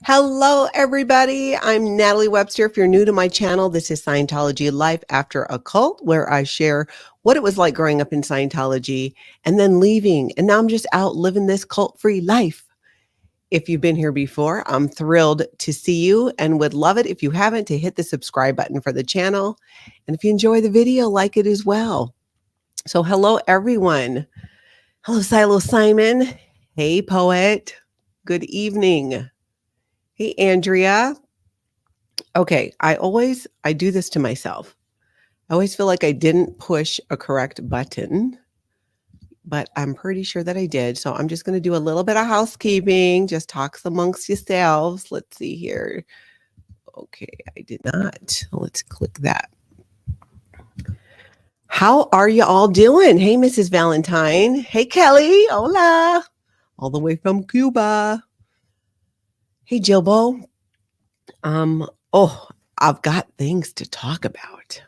Hello, everybody. I'm Natalie Webster. If you're new to my channel, this is Scientology Life After a Cult, where I share what it was like growing up in Scientology and then leaving. And now I'm just out living this cult-free life. If you've been here before, I'm thrilled to see you and would love it if you haven't to hit the subscribe button for the channel. And if you enjoy the video, like it as well. So hello, everyone. Hello, Silo Simon. Hey, Poet. Good evening. Hey, Andrea. Okay, I do this to myself. I always feel like I didn't push a correct button, but I'm pretty sure that I did. So I'm just going to do a little bit of housekeeping, just talks amongst yourselves. Let's see here. Okay, I did not. Let's click that. How are you all doing? Hey, Mrs. Valentine. Hey, Kelly. Hola. All the way from Cuba. Hey, Jilbo. I've got things to talk about.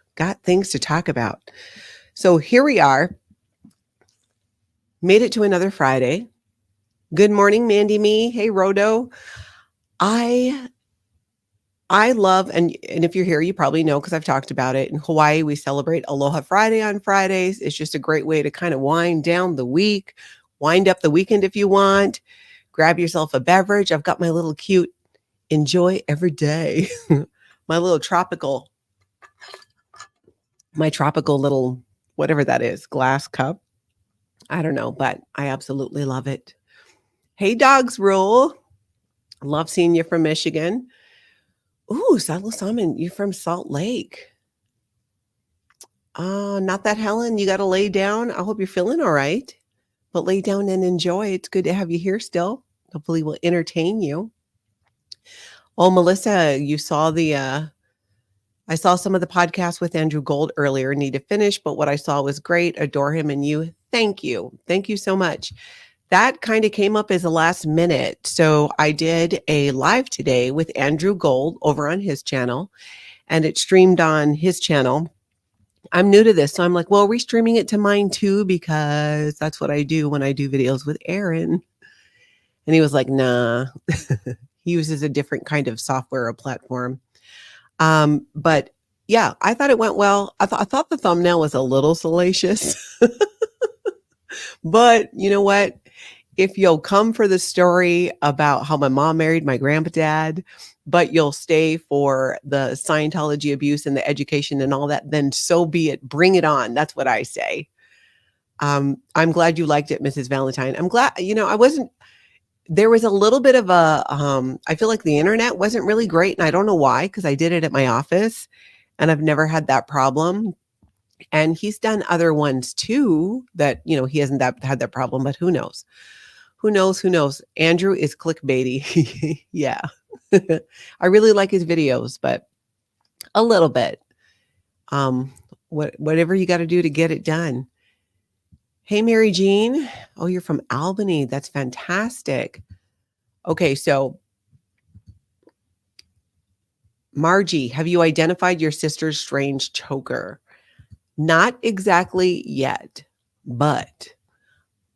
So here we are. Made it to another Friday. Good morning, Mandy Me. Hey, Rodo. I love, and if you're here, you probably know because I've talked about it. In Hawaii, we celebrate Aloha Friday on Fridays. It's just a great way to kind of wind down the week, wind up the weekend if you want. Grab yourself a beverage. I've got my little cute enjoy every day. My tropical little, whatever that is, glass cup. I don't know, but I absolutely love it. Hey, Dogs Rule. Love seeing you from Michigan. Ooh, Silo Salmon, you from Salt Lake. Not that Helen, you got to lay down. I hope you're feeling all right, but lay down and enjoy. It's good to have you here still. Hopefully we'll entertain you. Oh, Melissa, you saw I saw some of the podcasts with Andrew Gold earlier. Need to finish, but what I saw was great. Adore him and you. Thank you. Thank you so much. That kind of came up as a last minute. So I did a live today with Andrew Gold over on his channel, and it streamed on his channel. I'm new to this, so I'm like, well, are we streaming it to mine too? Because that's what I do when I do videos with Aaron. And he was like, nah. He uses a different kind of software or platform. But yeah, I thought it went well. I thought the thumbnail was a little salacious, but you know what? If you'll come for the story about how my mom married my grandpa-dad, but you'll stay for the Scientology abuse and the education and all that, then so be it. Bring it on. That's what I say. I'm glad you liked it, Mrs. Valentine. I'm glad, there was a little bit of I feel like the internet wasn't really great, and I don't know why, because I did it at my office and I've never had that problem. And he's done other ones too that, he hasn't had that problem, but who knows? Who knows? Andrew is clickbaity. Yeah. I really like his videos, but a little bit. Whatever you got to do to get it done. Hey, Mary Jean. Oh, you're from Albany. That's fantastic. Okay, so Margie, have you identified your sister's strange choker? Not exactly yet, but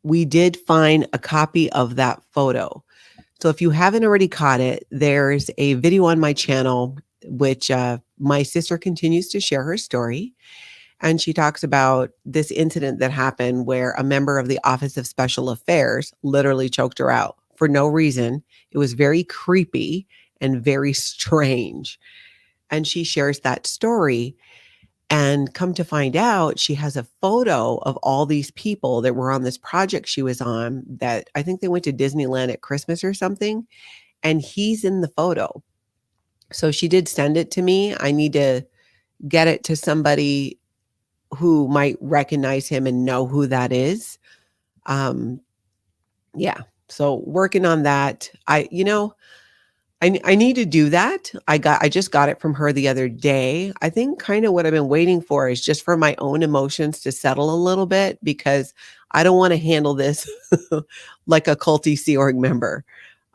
we did find a copy of that photo. So if you haven't already caught it, there's a video on my channel, which my sister continues to share her story. And she talks about this incident that happened where a member of the Office of Special Affairs literally choked her out for no reason. It was very creepy and very strange. And she shares that story. And come to find out, she has a photo of all these people that were on this project she was on that I think they went to Disneyland at Christmas or something. And he's in the photo. So she did send it to me. I need to get it to somebody who might recognize him and know who that is. Yeah. So working on that. I need to do that. I just got it from her the other day. I think kind of what I've been waiting for is just for my own emotions to settle a little bit, because I don't want to handle this like a culty Sea Org member.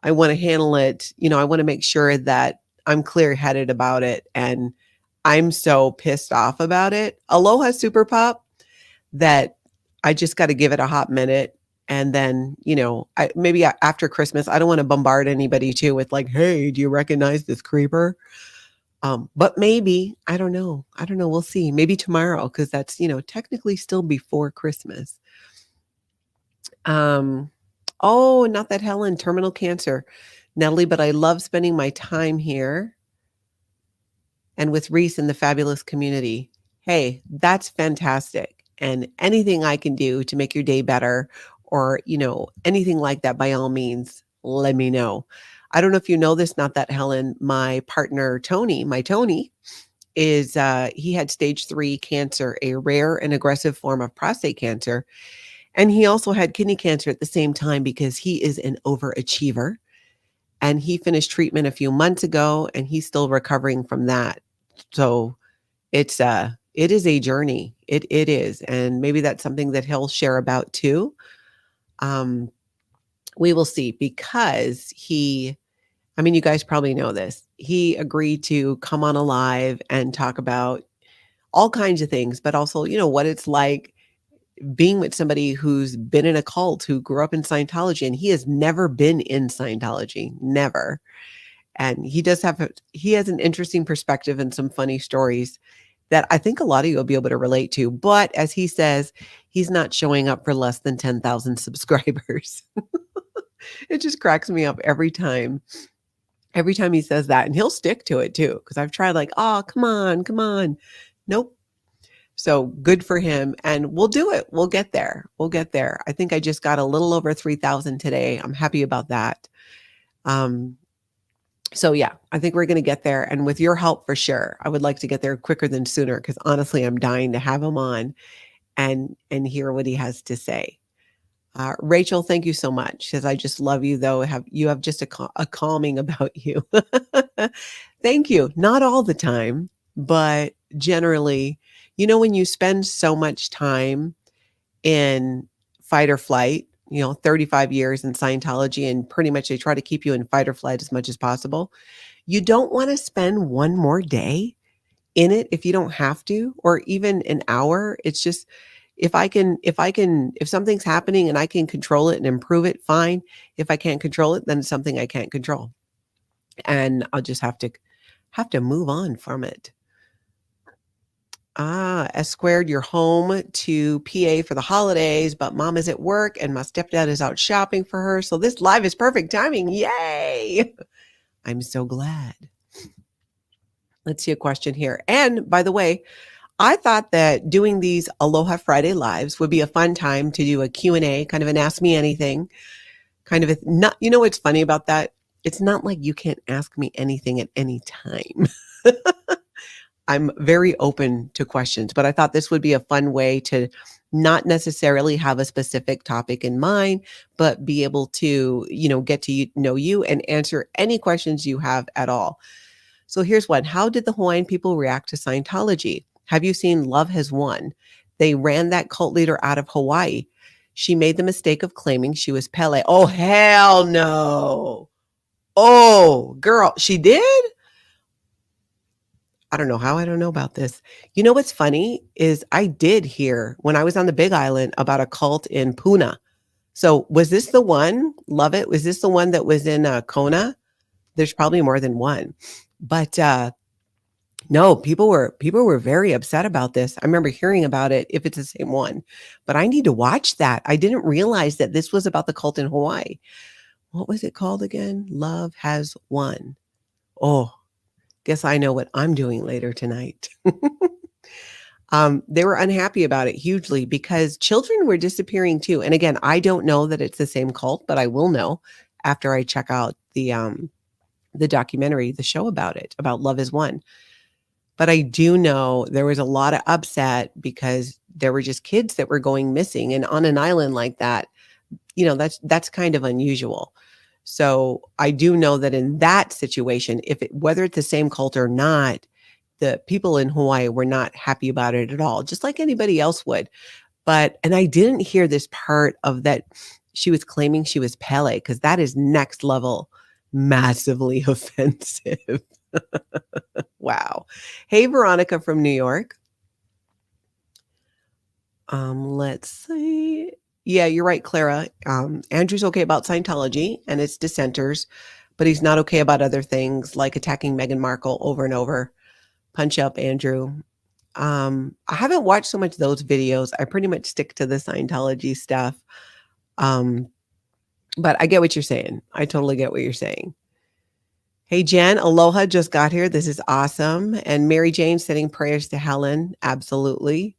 I want to handle it. I want to make sure that I'm clear-headed about it, and I'm so pissed off about it. Aloha Super Pop, that I just got to give it a hot minute. And then, maybe after Christmas, I don't want to bombard anybody too with like, hey, do you recognize this creeper? But maybe, I don't know. I don't know. We'll see. Maybe tomorrow, because that's, technically still before Christmas. Oh, not that Helen, terminal cancer. Natalie, but I love spending my time here and with Reese in the fabulous community. Hey, that's fantastic. And anything I can do to make your day better or, anything like that, by all means, let me know. I don't know if you know this, not that Helen, my partner, Tony, is he had stage 3 cancer, a rare and aggressive form of prostate cancer. And he also had kidney cancer at the same time because he is an overachiever. And he finished treatment a few months ago and he's still recovering from that. So it is a journey. It is. And maybe that's something that he'll share about too. We will see, because you guys probably know this. He agreed to come on Alive and talk about all kinds of things, but also, what it's like being with somebody who's been in a cult, who grew up in Scientology, and he has never been in Scientology, never. And he has an interesting perspective and some funny stories that I think a lot of you will be able to relate to. But as he says, he's not showing up for less than 10,000 subscribers. It just cracks me up every time. Every time he says that, and he'll stick to it too. Cause I've tried like, oh, come on. Nope. So good for him. And we'll do it. We'll get there. I think I just got a little over 3,000 today. I'm happy about that. So yeah, I think we're going to get there. And with your help, for sure, I would like to get there quicker than sooner, because honestly, I'm dying to have him on and hear what he has to say. Rachel, thank you so much. She says, I just love you, though. You have just a calming about you. Thank you. Not all the time, but generally, when you spend so much time in fight or flight, 35 years in Scientology, and pretty much they try to keep you in fight or flight as much as possible. You don't want to spend one more day in it if you don't have to, or even an hour. It's just, if something's happening and I can control it and improve it, fine. If I can't control it, then it's something I can't control. And I'll just have to move on from it. S squared, you're home to PA for the holidays, but mom is at work and my stepdad is out shopping for her. So this live is perfect timing. Yay. I'm so glad. Let's see a question here. And by the way, I thought that doing these Aloha Friday lives would be a fun time to do a Q&A, kind of an ask me anything, kind of not, what's funny about that? It's not like you can't ask me anything at any time. I'm very open to questions, but I thought this would be a fun way to not necessarily have a specific topic in mind, but be able to, get to know you and answer any questions you have at all. So here's one. How did the Hawaiian people react to Scientology? Have you seen Love Has Won? They ran that cult leader out of Hawaii. She made the mistake of claiming she was Pele. Oh, hell no. Oh, girl, she did? I don't know how I don't know about this. What's funny is I did hear when I was on the Big Island about a cult in Puna. So was this the one? Love it. Was this the one that was in Kona? There's probably more than one. But no, people were very upset about this. I remember hearing about it, if it's the same one. But I need to watch that. I didn't realize that this was about the cult in Hawaii. What was it called again? Love Has Won. Oh, guess I know what I'm doing later tonight. They were unhappy about it hugely because children were disappearing too. And again, I don't know that it's the same cult, but I will know after I check out the documentary, the show about it, about Love Is One. But I do know there was a lot of upset because there were just kids that were going missing. And on an island like that, that's kind of unusual. So I do know that in that situation, whether it's the same cult or not, the people in Hawaii were not happy about it at all, just like anybody else would. And I didn't hear this part of that she was claiming she was Pele, because that is next level, massively offensive. Wow. Hey, Veronica from New York. Let's see. Yeah, you're right, Clara. Andrew's okay about Scientology and its dissenters, but he's not okay about other things like attacking Meghan Markle over and over. Punch up, Andrew. I haven't watched so much of those videos. I pretty much stick to the Scientology stuff. Um, but I get what you're saying. I totally get what you're saying. Hey, Jen, Aloha just got here. This is awesome. And Mary Jane sending prayers to Helen. Absolutely.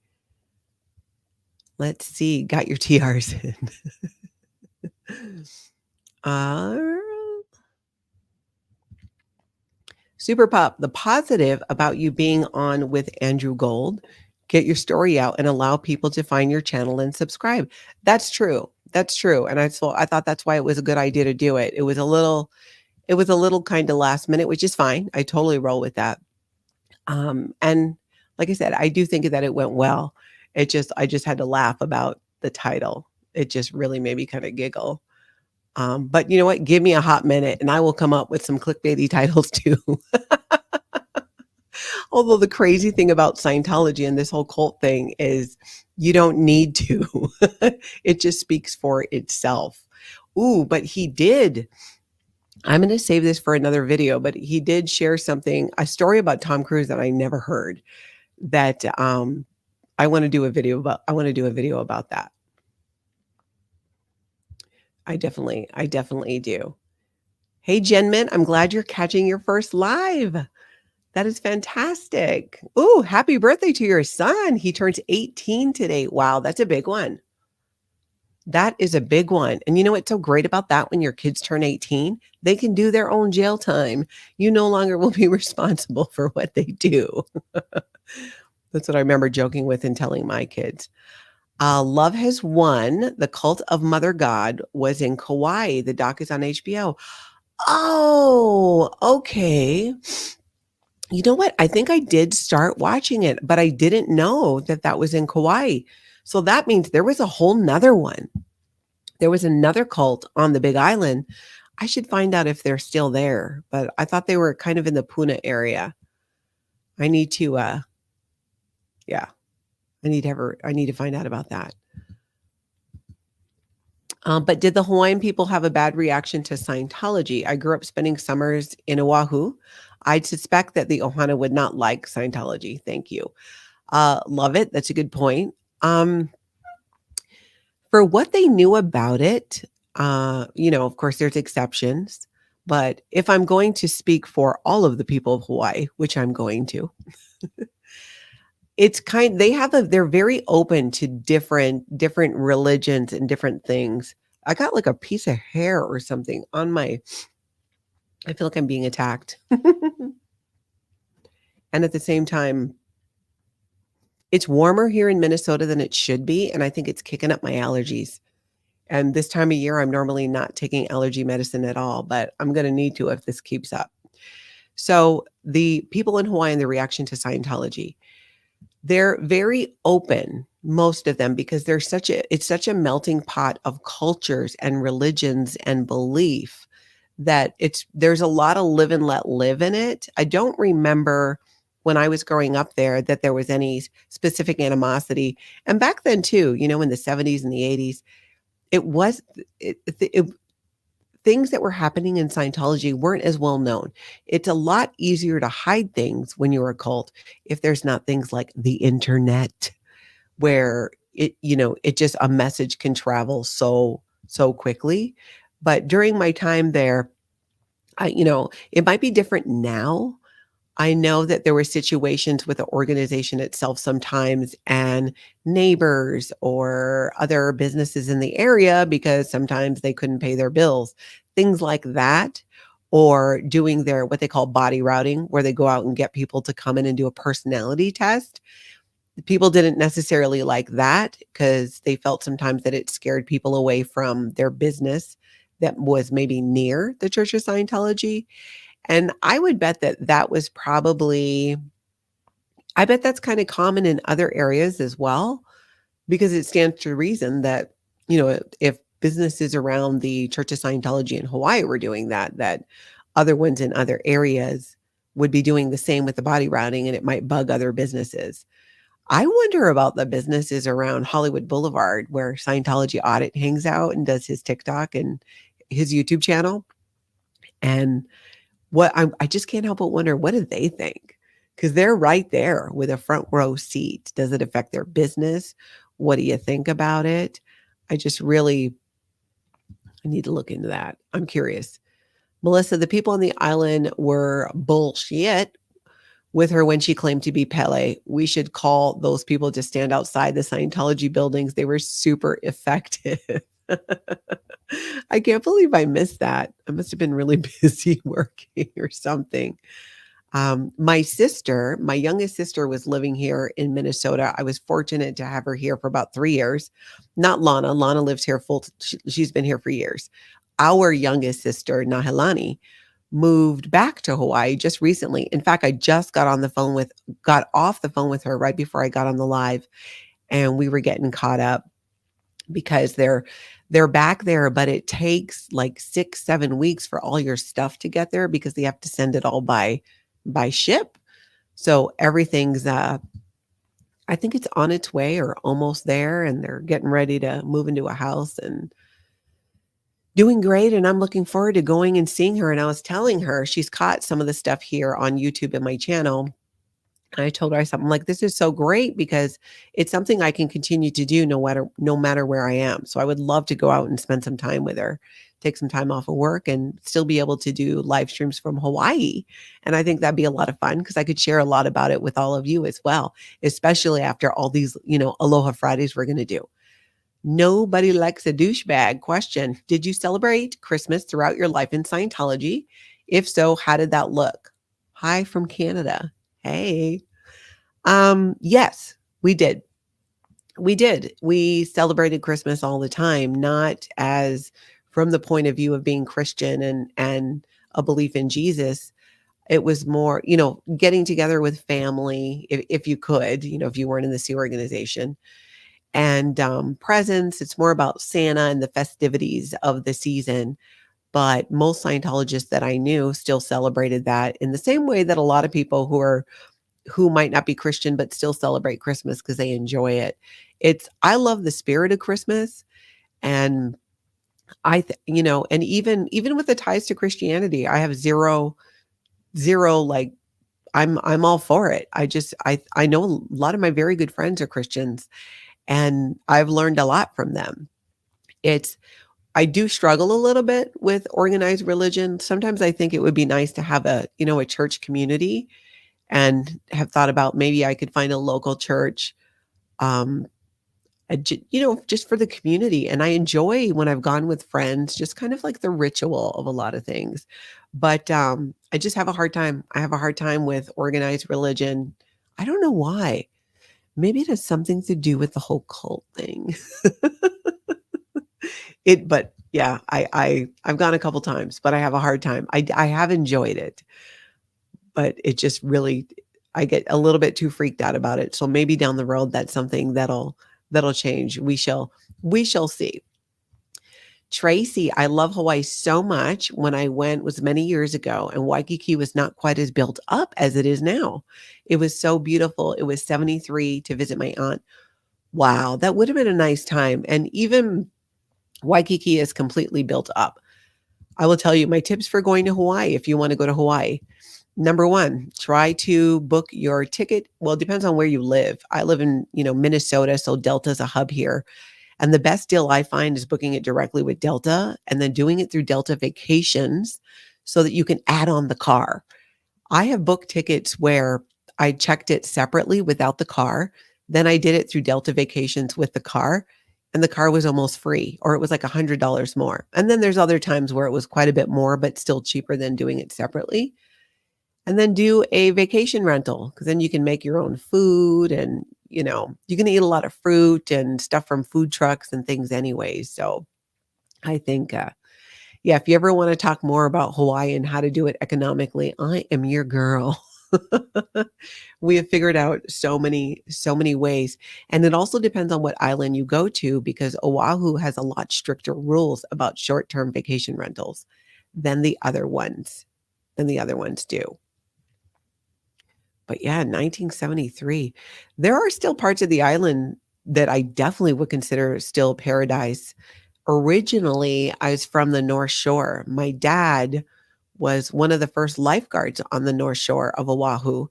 Let's see. Got your TRs in. uh, Super Pop, the positive about you being on with Andrew Gold, get your story out and allow people to find your channel and subscribe. That's true. That's true. And I thought that's why it was a good idea to do it. It was a little kind of last minute, which is fine. I totally roll with that. And like I said, I do think that it went well. I just had to laugh about the title. It just really made me kind of giggle. But you know what? Give me a hot minute and I will come up with some clickbaity titles too. Although the crazy thing about Scientology and this whole cult thing is you don't need to. It just speaks for itself. Ooh, but he did. I'm going to save this for another video, but he did share a story about Tom Cruise that I never heard that I want to do a video about that. I definitely do. Hey, Jenmin, I'm glad you're catching your first live. That is fantastic. Ooh, happy birthday to your son. He turns 18 today. Wow, that's a big one. That is a big one. And you know what's so great about that? When your kids turn 18, they can do their own jail time. You no longer will be responsible for what they do. That's what I remember joking with and telling my kids. Love Has Won. The Cult of Mother God was in Kauai. The doc is on HBO. Oh, okay. You know what? I think I did start watching it, but I didn't know that that was in Kauai. So that means there was a whole nother one. There was another cult on the Big Island. I should find out if they're still there, but I thought they were kind of in the Puna area. I need to, yeah, I need to find out about that. But did the Hawaiian people have a bad reaction to Scientology? I grew up spending summers in Oahu. I'd suspect that the Ohana would not like Scientology. Thank you. Love it. That's a good point. For what they knew about it, of course, there's exceptions. But if I'm going to speak for all of the people of Hawaii, which I'm going to, they're very open to different religions and different things. I got like a piece of hair or something on I feel like I'm being attacked. And at the same time, it's warmer here in Minnesota than it should be. And I think it's kicking up my allergies. And this time of year, I'm normally not taking allergy medicine at all, but I'm going to need to if this keeps up. So the people in Hawaii and the reaction to Scientology, they're very open, most of them, because it's such a melting pot of cultures and religions and belief that there's a lot of live and let live in it. I don't remember when I was growing up there that there was any specific animosity. And back then too, in the 70s and the 80s, things that were happening in Scientology weren't as well known. It's a lot easier to hide things when you're a cult if there's not things like the internet, where it just a message can travel so quickly. But during my time there, it might be different now. I know that there were situations with the organization itself sometimes and neighbors or other businesses in the area because sometimes they couldn't pay their bills, things like that, or doing their what they call body routing, where they go out and get people to come in and do a personality test. People didn't necessarily like that because they felt sometimes that it scared people away from their business that was maybe near the Church of Scientology. And I would bet that was I bet that's kind of common in other areas as well, because it stands to reason that, if businesses around the Church of Scientology in Hawaii were doing that other ones in other areas would be doing the same with the body routing, and it might bug other businesses. I wonder about the businesses around Hollywood Boulevard where Scientology Audit hangs out and does his TikTok and his YouTube channel. And I just can't help but wonder, what do they think? Because they're right there with a front row seat. Does it affect their business? What do you think about it? I just really I need to look into that. I'm curious. Melissa, the people on the island were bullshit with her when she claimed to be Pele. We should call those people to stand outside the Scientology buildings. They were super effective. I can't believe I missed that. I must have been really busy working or something. My sister, my youngest sister, was living here in Minnesota. I was fortunate to have her here for about 3 years. Not Lana. Lana lives here she's been here for years. Our youngest sister, Nahelani, moved back to Hawaii just recently. In fact, I just got off the phone with her right before I got on the live, and we were getting caught up because they're back there, but it takes like 6-7 weeks for all your stuff to get there because they have to send it all by ship. So everything's I think it's on its way or almost there, and they're getting ready to move into a house and doing great. And I'm looking forward to going and seeing her. And I was telling her, she's caught some of the stuff here on YouTube in my channel. And I told her, I'm like, this is so great because it's something I can continue to do no matter where I am. So I would love to go out and spend some time with her, take some time off of work, and still be able to do live streams from Hawaii. And I think that'd be a lot of fun because I could share a lot about it with all of you as well, especially after all these, Aloha Fridays we're going to do. Nobody likes a douchebag. Question: did you celebrate Christmas throughout your life in Scientology? If so, how did that look? Hi from Canada. Hey. Yes, we did. We did. We celebrated Christmas all the time, not as from the point of view of being Christian and a belief in Jesus. It was more, getting together with family, if you could, if you weren't in the Sea organization, and presents. It's more about Santa and the festivities of the season. But most Scientologists that I knew still celebrated that in the same way that a lot of people who might not be Christian but still celebrate Christmas because they enjoy it. I love the spirit of Christmas, and and even with the ties to Christianity, I have zero like I'm all for it. I know a lot of my very good friends are Christians, and I've learned a lot from them. I do struggle a little bit with organized religion. Sometimes I think it would be nice to have a church community, and have thought about maybe I could find a local church, just for the community. And I enjoy when I've gone with friends, just kind of like the ritual of a lot of things. But I just have a hard time. I have a hard time with organized religion. I don't know why. Maybe it has something to do with the whole cult thing. But yeah, I've gone a couple times, but I have a hard time. I have enjoyed it, but it just really, I get a little bit too freaked out about it. So maybe down the road, that's something that'll change. We shall see. Tracy, I love Hawaii so much. When I went was many years ago, and Waikiki was not quite as built up as it is now. It was so beautiful. It was 73 to visit my aunt. Wow, that would have been a nice time. And even Waikiki is completely built up. I will tell you my tips for going to Hawaii if you want to go to Hawaii. Number one, try to book your ticket. Well, it depends on where you live. I live in, Minnesota, so Delta is a hub here. And the best deal I find is booking it directly with Delta and then doing it through Delta Vacations so that you can add on the car. I have booked tickets where I checked it separately without the car. Then I did it through Delta Vacations with the car, and the car was almost free, or it was like $100 more. And then there's other times where it was quite a bit more, but still cheaper than doing it separately. And then do a vacation rental, because then you can make your own food, and you can eat a lot of fruit and stuff from food trucks and things anyways. So I think, if you ever want to talk more about Hawaii and how to do it economically, I am your girl. We have figured out so many ways. And it also depends on what island you go to, because Oahu has a lot stricter rules about short-term vacation rentals than the other ones do. But yeah, 1973. There are still parts of the island that I definitely would consider still paradise. Originally, I was from the North Shore. My dad was one of the first lifeguards on the North Shore of Oahu,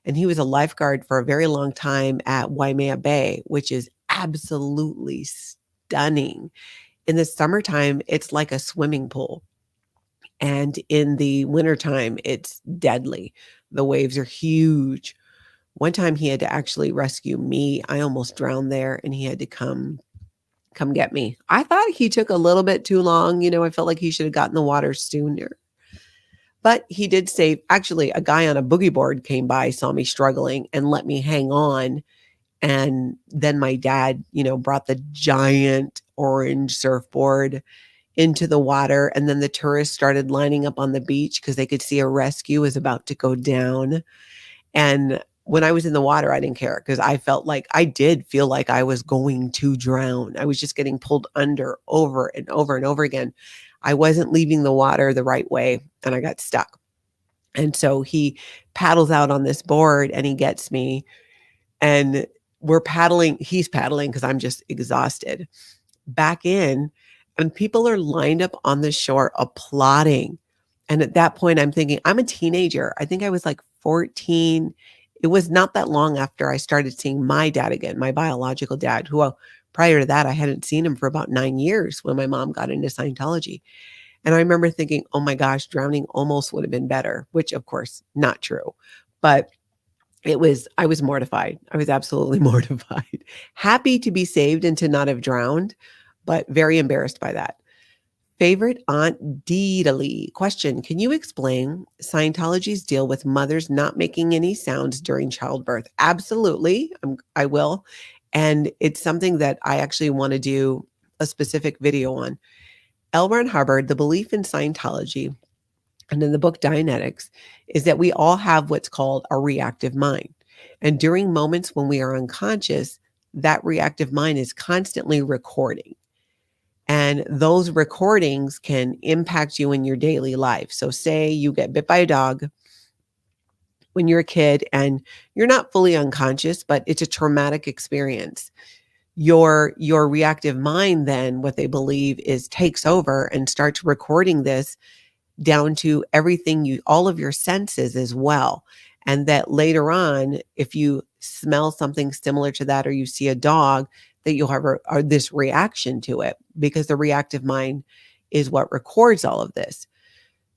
and he was a lifeguard for a very long time at Waimea Bay, which is absolutely stunning. In the summertime, it's like a swimming pool, and in the wintertime, it's deadly. The waves are huge. One time he had to actually rescue me. I almost drowned there, and he had to come get me. I thought he took a little bit too long. I felt like he should have gotten the water sooner. But he did save. Actually, a guy on a boogie board came by, saw me struggling, and let me hang on. And then my dad, brought the giant orange surfboard into the water. And then the tourists started lining up on the beach because they could see a rescue was about to go down. And when I was in the water, I didn't care because I did feel like I was going to drown. I was just getting pulled under over and over and over again. I wasn't leaving the water the right way and I got stuck. And so he paddles out on this board and he gets me, and we're paddling. He's paddling because I'm just exhausted back in, and people are lined up on the shore applauding. And at that point, I'm thinking, I'm a teenager. I think I was like 14. It was not that long after I started seeing my dad again, my biological dad, who prior to that, I hadn't seen him for about 9 years when my mom got into Scientology. And I remember thinking, oh my gosh, drowning almost would have been better, which of course, not true. But I was mortified. I was absolutely mortified. Happy to be saved and to not have drowned, but very embarrassed by that. Favorite Aunt Deedly. Question: can you explain Scientology's deal with mothers not making any sounds during childbirth? Absolutely. I will. And it's something that I actually want to do a specific video on. L. Ron Hubbard, the belief in Scientology, and in the book Dianetics, is that we all have what's called a reactive mind. And during moments when we are unconscious, that reactive mind is constantly recording. And those recordings can impact you in your daily life. So say you get bit by a dog when you're a kid and you're not fully unconscious, but it's a traumatic experience. Your reactive mind then, what they believe is, takes over and starts recording this down to everything, all of your senses as well. And that later on, if you smell something similar to that, or you see a dog, that you'll have this reaction to it, because the reactive mind is what records all of this.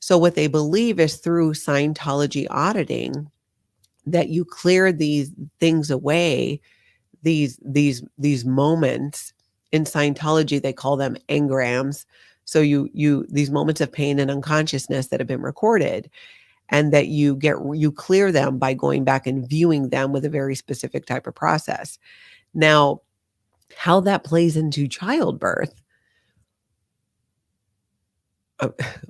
So what they believe is through Scientology auditing, that you clear these things away, these moments. In Scientology, they call them engrams. So you these moments of pain and unconsciousness that have been recorded, and that you clear them by going back and viewing them with a very specific type of process. Now, how that plays into childbirth.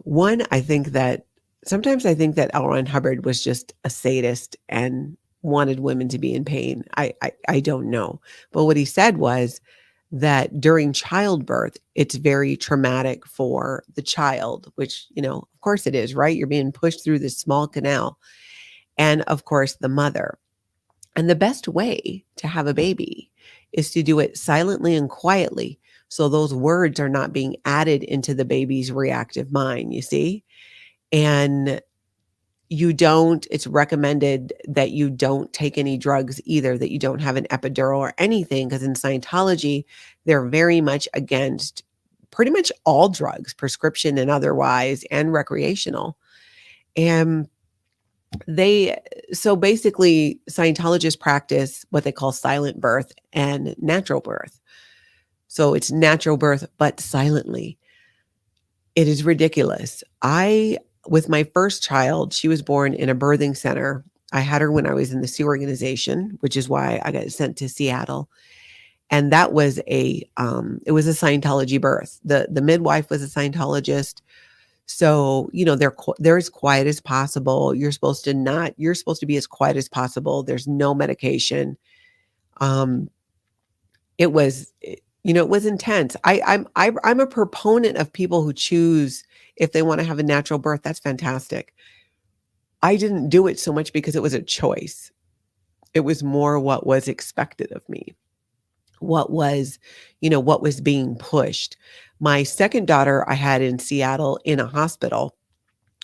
One, I think that L. Ron Hubbard was just a sadist and wanted women to be in pain. I don't know. But what he said was that during childbirth, it's very traumatic for the child, which, of course it is, right? You're being pushed through this small canal. And of course, the mother. And the best way to have a baby is to do it silently and quietly. So those words are not being added into the baby's reactive mind, you see? And it's recommended that you don't take any drugs either, that you don't have an epidural or anything, because in Scientology, they're very much against pretty much all drugs, prescription and otherwise, and recreational. And so basically, Scientologists practice what they call silent birth and natural birth. So it's natural birth, but silently. It is ridiculous. With my first child, she was born in a birthing center. I had her when I was in the Sioux organization, which is why I got sent to Seattle. And that was it was a Scientology birth. The midwife was a Scientologist. So, they're as quiet as possible. You're supposed to be as quiet as possible. There's no medication. It was intense. I'm a proponent of people who choose, if they want to have a natural birth, that's fantastic. I didn't do it so much because it was a choice. It was more what was expected of me, what was, what was being pushed. My second daughter I had in Seattle in a hospital,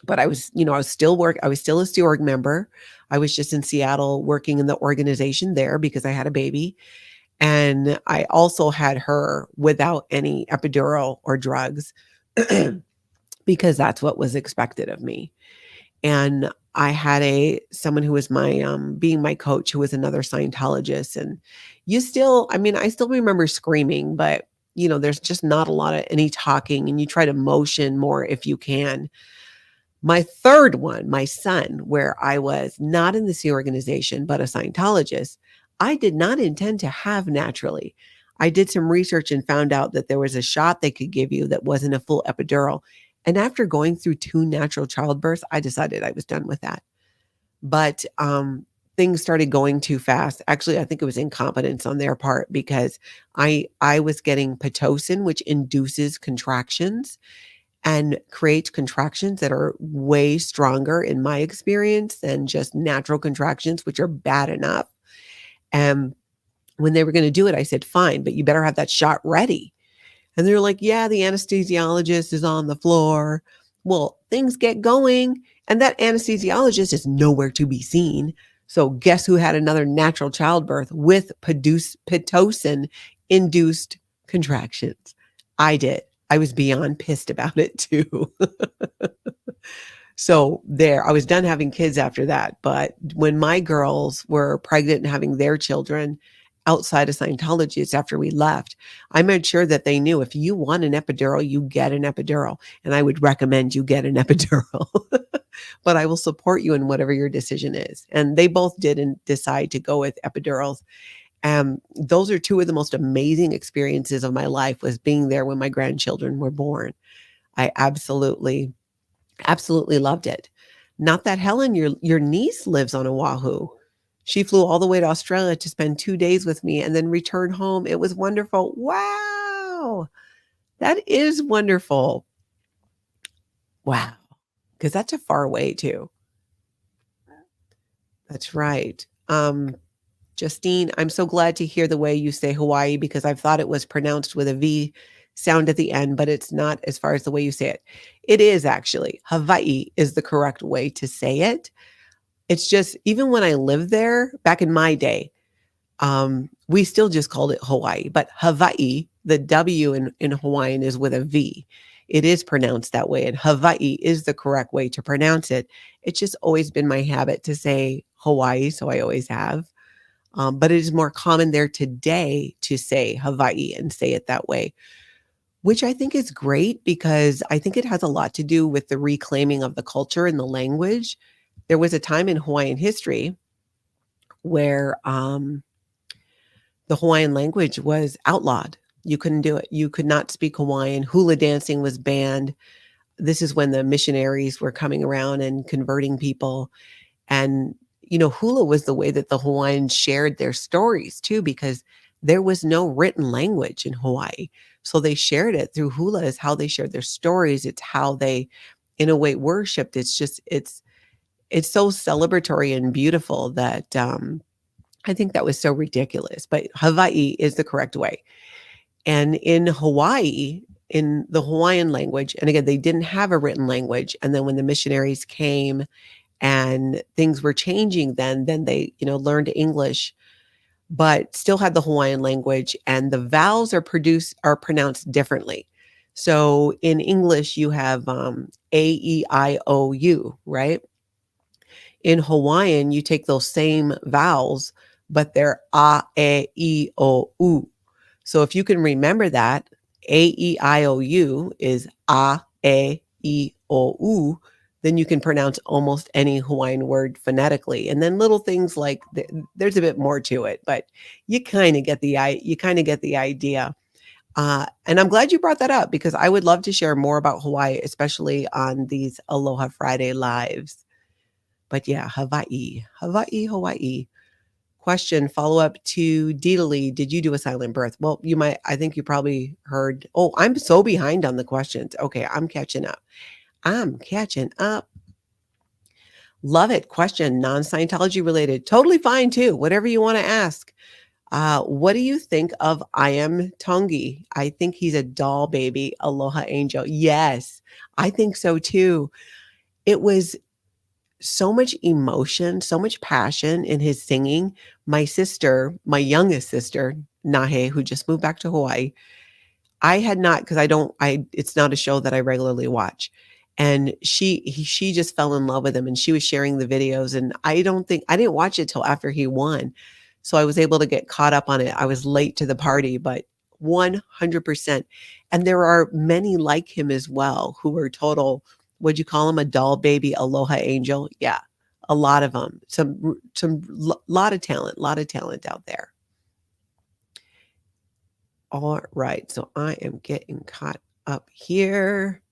but I was still a Sea Org member. I was just in Seattle working in the organization there because I had a baby. And I also had her without any epidural or drugs because that's what was expected of me. And I had someone who was my being my coach, who was another Scientologist. And I still remember screaming, but there's just not a lot of any talking, and you try to motion more if you can. My third one, my son, where I was not in the Sea organization, but a Scientologist, I did not intend to have naturally. I did some research and found out that there was a shot they could give you that wasn't a full epidural. And after going through 2 natural childbirths, I decided I was done with that. But things started going too fast. Actually, I think it was incompetence on their part because I was getting Pitocin, which induces contractions and creates contractions that are way stronger in my experience than just natural contractions, which are bad enough. And when they were going to do it, I said, fine, but you better have that shot ready. And they're like, yeah, the anesthesiologist is on the floor. Well, things get going, and that anesthesiologist is nowhere to be seen. So guess who had another natural childbirth with Pitocin induced contractions? I did. I was beyond pissed about it too. So there, I was done having kids after that. But when my girls were pregnant and having their children outside of Scientology, it's after we left, I made sure that they knew if you want an epidural, you get an epidural. And I would recommend you get an epidural. But I will support you in whatever your decision is. And they both didn't decide to go with epidurals. Those are 2 of the most amazing experiences of my life, was being there when my grandchildren were born. I absolutely, absolutely loved it. Not that Helen, your niece, lives on Oahu. She flew all the way to Australia to spend 2 days with me and then returned home. It was wonderful. Wow. That is wonderful. Wow. Because that's a far away too. That's right. Justine, I'm so glad to hear the way you say Hawaii, because I've thought it was pronounced with a V sound at the end, but it's not as far as the way you say it. It is actually. Hawaii is the correct way to say it. It's just, even when I lived there back in my day, we still just called it Hawaii, but Hawaii, the W in Hawaiian is with a V. It is pronounced that way, and Hawaii is the correct way to pronounce it. It's just always been my habit to say Hawaii, so I always have. But it is more common there today to say Hawaii and say it that way, which I think is great because I think it has a lot to do with the reclaiming of the culture and the language. There was a time in Hawaiian history where the Hawaiian language was outlawed. You couldn't do it. You could not speak Hawaiian. Hula dancing was banned. This is when the missionaries were coming around and converting people. And, hula was the way that the Hawaiians shared their stories too, because there was no written language in Hawaii. So they shared it through hula, is how they shared their stories. It's how they, in a way, worshiped. It's so celebratory and beautiful that I think that was so ridiculous. But Hawaii is the correct way. And in Hawaii, in the Hawaiian language, and again, they didn't have a written language. And then when the missionaries came and things were changing, then they, learned English, but still had the Hawaiian language, and the vowels are pronounced differently. So in English, you have A-E-I-O-U, right? In Hawaiian, you take those same vowels, but they're A-E-I-O-U. So if you can remember that, A-E-I-O-U is A-E-I-O-U, then you can pronounce almost any Hawaiian word phonetically. And then little things like there's a bit more to it, but you kind of get the idea. And I'm glad you brought that up, because I would love to share more about Hawaii, especially on these Aloha Friday lives. But yeah, Hawaii. Question, follow up to Deedly. Did you do a silent birth? Well, I think you probably heard. Oh, I'm so behind on the questions. Okay, I'm catching up. Love it. Question, non-Scientology related. Totally fine too. Whatever you want to ask. What do you think of I am Tongi? I think he's a doll baby. Aloha angel. Yes, I think so too. It was so much emotion, so much passion in his singing. My sister, my youngest sister, Nahe, who just moved back to Hawaii, I had not, because it's not a show that I regularly watch. And she just fell in love with him, and she was sharing the videos, and I didn't watch it till after he won. So I was able to get caught up on it. I was late to the party, but 100%. And there are many like him as well who are total, would you call him a doll baby aloha angel? Yeah. A lot of them. Lot of talent out there. All right. So I am getting caught up here.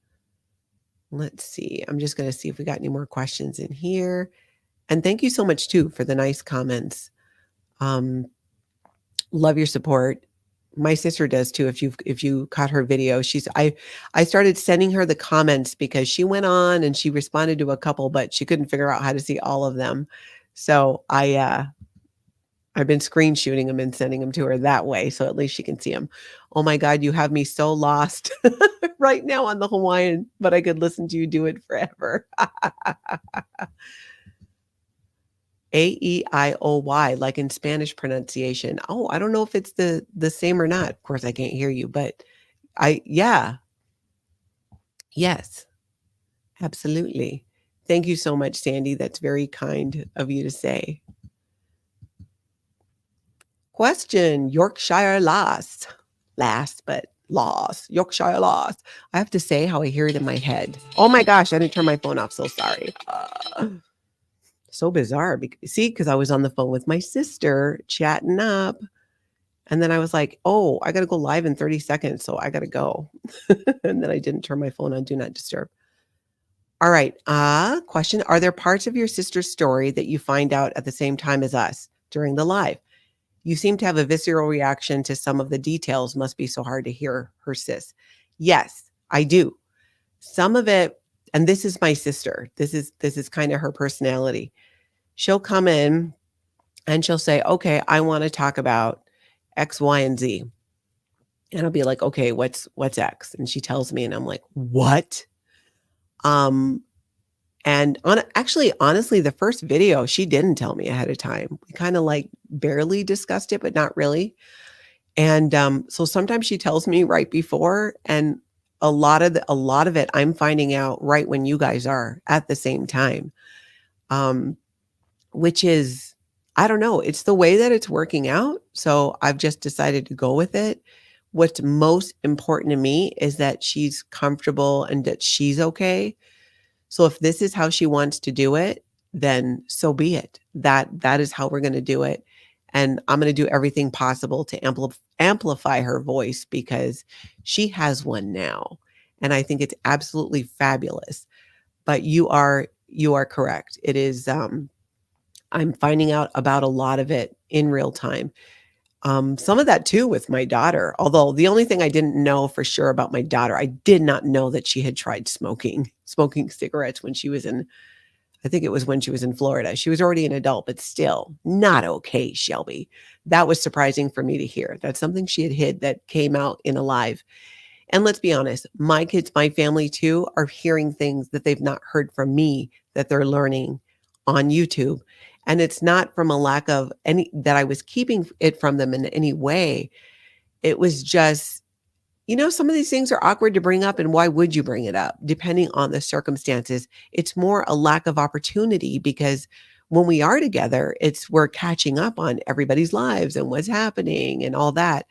Let's see. I'm just going to see if we got any more questions in here. And thank you so much too for the nice comments. Love your support. My sister does too. If you caught her video, I started sending her the comments because she went on and she responded to a couple, but she couldn't figure out how to see all of them. So I've been screen shooting them and sending them to her that way, so at least she can see them. Oh my God, you have me so lost right now on the Hawaiian, but I could listen to you do it forever. A-E-I-O-Y, like in Spanish pronunciation. Oh, I don't know if it's the same or not. Of course, I can't hear you, but yeah. Yes, absolutely. Thank you so much, Sandy. That's very kind of you to say. Question, Yorkshire lost. Yorkshire lost. I have to say how I hear it in my head. Oh my gosh, I didn't turn my phone off. So sorry. So bizarre. Because I was on the phone with my sister chatting up. And then I was like, oh, I got to go live in 30 seconds. So I got to go. And then I didn't turn my phone on Do Not Disturb. All right. Question. Are there parts of your sister's story that you find out at the same time as us during the live? You seem to have a visceral reaction to some of the details. Must be so hard to hear her sis. Yes, I do. Some of it, and this is my sister. This is kind of her personality. She'll come in and she'll say, okay, I want to talk about X, Y, and Z. And I'll be like, okay, what's X? And she tells me, and I'm like, what? And honestly, the first video, she didn't tell me ahead of time. We kind of like barely discussed it, but not really. And so sometimes she tells me right before, and a lot of it I'm finding out right when you guys are at the same time. Which is, I don't know, it's the way that it's working out. So I've just decided to go with it. What's most important to me is that she's comfortable and that she's okay. So if this is how she wants to do it, then so be it. That is how we're going to do it. And I'm going to do everything possible to amplify her voice because she has one now. And I think it's absolutely fabulous. But you are correct. It is, I'm finding out about a lot of it in real time. Some of that too with my daughter, although the only thing I didn't know for sure about my daughter, I did not know that she had tried smoking cigarettes when she was I think it was when she was in Florida. She was already an adult, but still not okay, Shelby. That was surprising for me to hear. That's something she had hid that came out in a live. And let's be honest, my kids, my family too, are hearing things that they've not heard from me that they're learning on YouTube. And it's not from a lack of that I was keeping it from them in any way. It was just, some of these things are awkward to bring up, and why would you bring it up? Depending on the circumstances, it's more a lack of opportunity because when we are together, we're catching up on everybody's lives and what's happening and all that.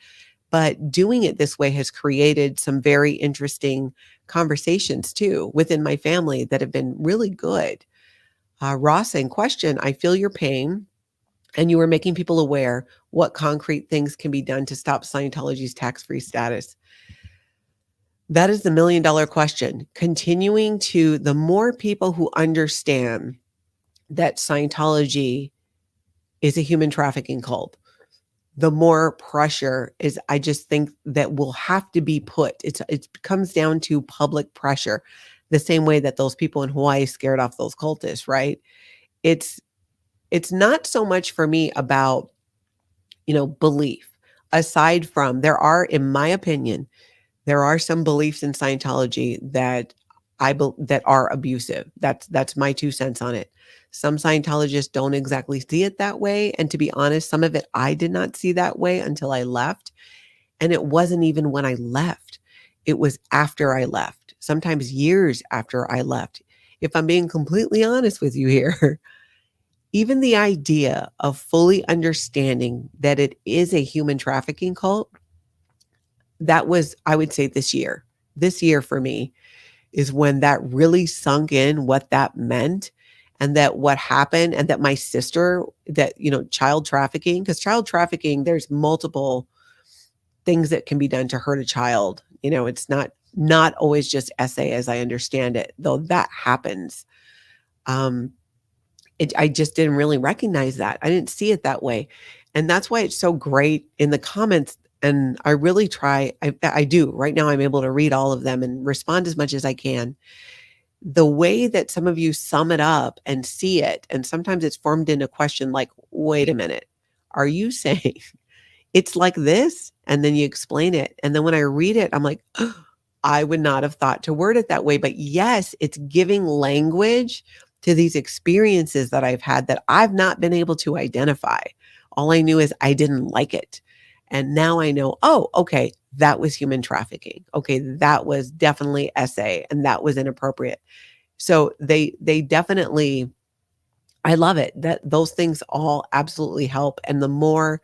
But doing it this way has created some very interesting conversations too within my family that have been really good. Ross saying, question, I feel your pain and you are making people aware what concrete things can be done to stop Scientology's tax-free status. That is the $1 million question. Continuing to, the more people who understand that Scientology is a human trafficking cult, the more pressure I just think that will have to be put. It comes down to public pressure. the same way that those people in Hawaii scared off those cultists, right? It's it's not so much for me about, belief. Aside from, there are, in my opinion, there are some beliefs in Scientology that that are abusive. That's my 2 cents on it. Some Scientologists don't exactly see it that way, and to be honest, some of it I did not see that way until I left, and it wasn't even when I left. It was after I left, sometimes years after I left. If I'm being completely honest with you here, even the idea of fully understanding that it is a human trafficking cult, that was, I would say, this year. This year for me is when that really sunk in what that meant, and that what happened, and that my sister, that, child trafficking, because child trafficking, there's multiple things that can be done to hurt a child. It's not always just essay as I understand it, though that happens. Um, I just didn't really recognize that. I didn't see it that way. And that's why it's so great in the comments. And I really try, I do. Right now, I'm able to read all of them and respond as much as I can. The way that some of you sum it up and see it, and sometimes it's formed in a question like, wait a minute, are you saying it's like this? And then you explain it. And then when I read it, I'm like, oh, I would not have thought to word it that way. But yes, it's giving language to these experiences that I've had that I've not been able to identify. All I knew is I didn't like it. And now I know, oh, okay, that was human trafficking. Okay, that was definitely SA, and that was inappropriate. So they definitely, I love it. That those things all absolutely help. And the more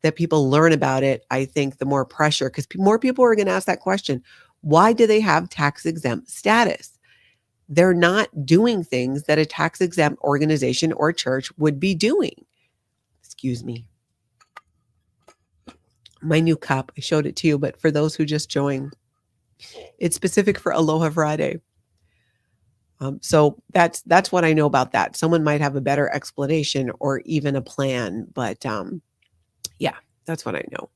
that people learn about it, I think the more pressure, because more people are going to ask that question. Why do they have tax exempt status? They're not doing things that a tax exempt organization or church would be doing. Excuse me. My new cup, I showed it to you, but for those who just joined, it's specific for Aloha Friday. So that's what I know about that. Someone might have a better explanation or even a plan, but yeah, that's what I know.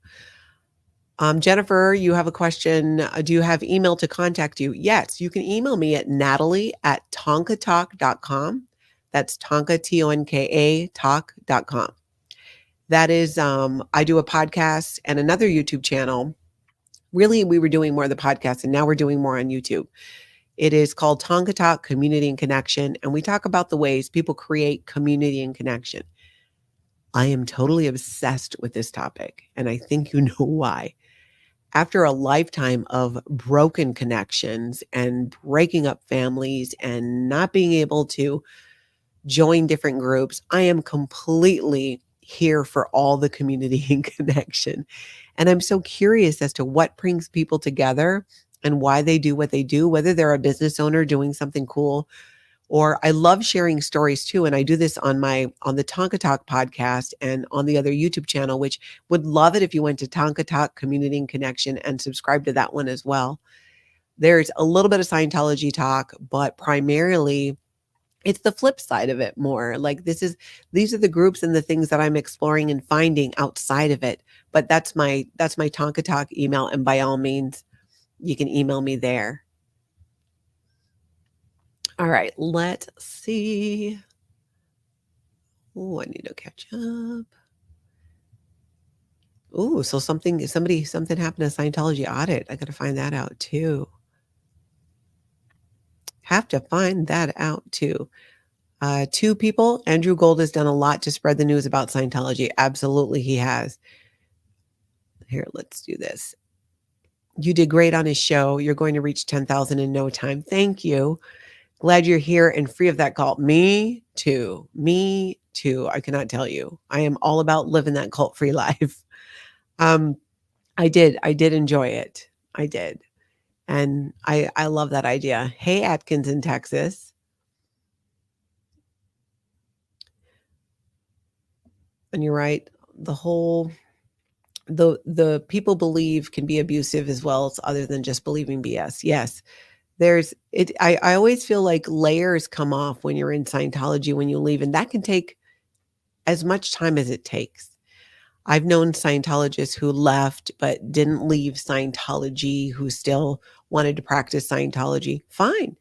Jennifer, you have a question. Do you have email to contact you? Yes, you can email me at natalie@tonkatalk.com. That's Tonka, Tonka, talk.com. That is, I do a podcast and another YouTube channel. Really, we were doing more of the podcast, and now we're doing more on YouTube. It is called Tonka Talk Community and Connection, and we talk about the ways people create community and connection. I am totally obsessed with this topic, and I think you know why. After a lifetime of broken connections and breaking up families and not being able to join different groups, I am completely here for all the community and connection. And I'm so curious as to what brings people together and why they do what they do, whether they're a business owner doing something cool, or I love sharing stories too. And I do this on the Tonka Talk podcast and on the other YouTube channel, which would love it if you went to Tonka Talk Community and Connection and subscribe to that one as well. There's a little bit of Scientology talk, but primarily it's the flip side of it more. Like these are the groups and the things that I'm exploring and finding outside of it. But that's my Tonka Talk email. And by all means, you can email me there. All right, let's see. Oh, I need to catch up. Oh, so something happened to Scientology audit. I got to find that out too. Have to find that out too. 2 people. Andrew Gold has done a lot to spread the news about Scientology. Absolutely, he has. Here, let's do this. You did great on his show. You're going to reach 10,000 in no time. Thank you. Glad you're here and free of that cult. Me too. Me too. I cannot tell you. I am all about living that cult-free life. I did enjoy it. I did. And I love that idea. Hey, Atkins in Texas. And you're right. The people believe can be abusive as well as other than just believing BS. Yes. I always feel like layers come off when you're in Scientology when you leave, and that can take as much time as it takes. I've known Scientologists who left but didn't leave Scientology, who still wanted to practice Scientology. Fine.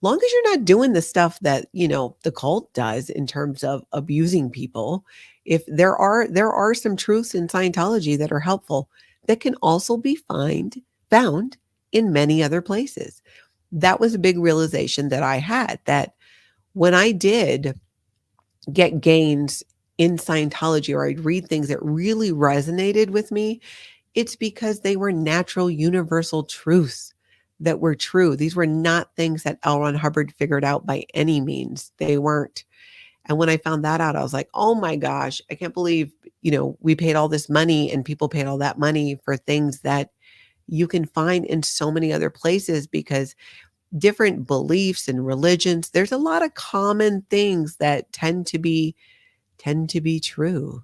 long as you're not doing the stuff that, the cult does in terms of abusing people, if there are some truths in Scientology that are helpful that can also be found in many other places. That was a big realization that I had, that when I did get gains in Scientology, or I'd read things that really resonated with me, it's because they were natural universal truths that were true. These were not things that L. Ron Hubbard figured out by any means. They weren't. And when I found that out, I was like, oh my gosh, I can't believe, we paid all this money and people paid all that money for things that you can find in so many other places, because different beliefs and religions, there's a lot of common things that tend to be true.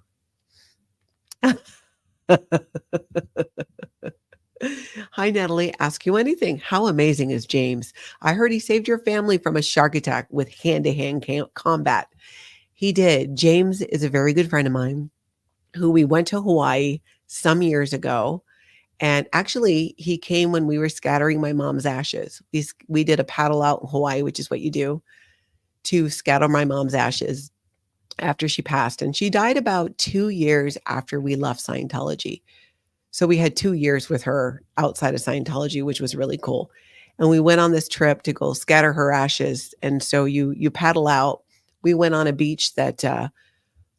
Hi, Natalie. Ask you anything. How amazing is James? I heard he saved your family from a shark attack with hand-to-hand combat. He did. James is a very good friend of mine who we went to Hawaii some years ago. And actually, he came when we were scattering my mom's ashes. We did a paddle out in Hawaii, which is what you do to scatter my mom's ashes after she passed. And she died about 2 years after we left Scientology. So we had 2 years with her outside of Scientology, which was really cool. And we went on this trip to go scatter her ashes. And so you paddle out. We went on a beach that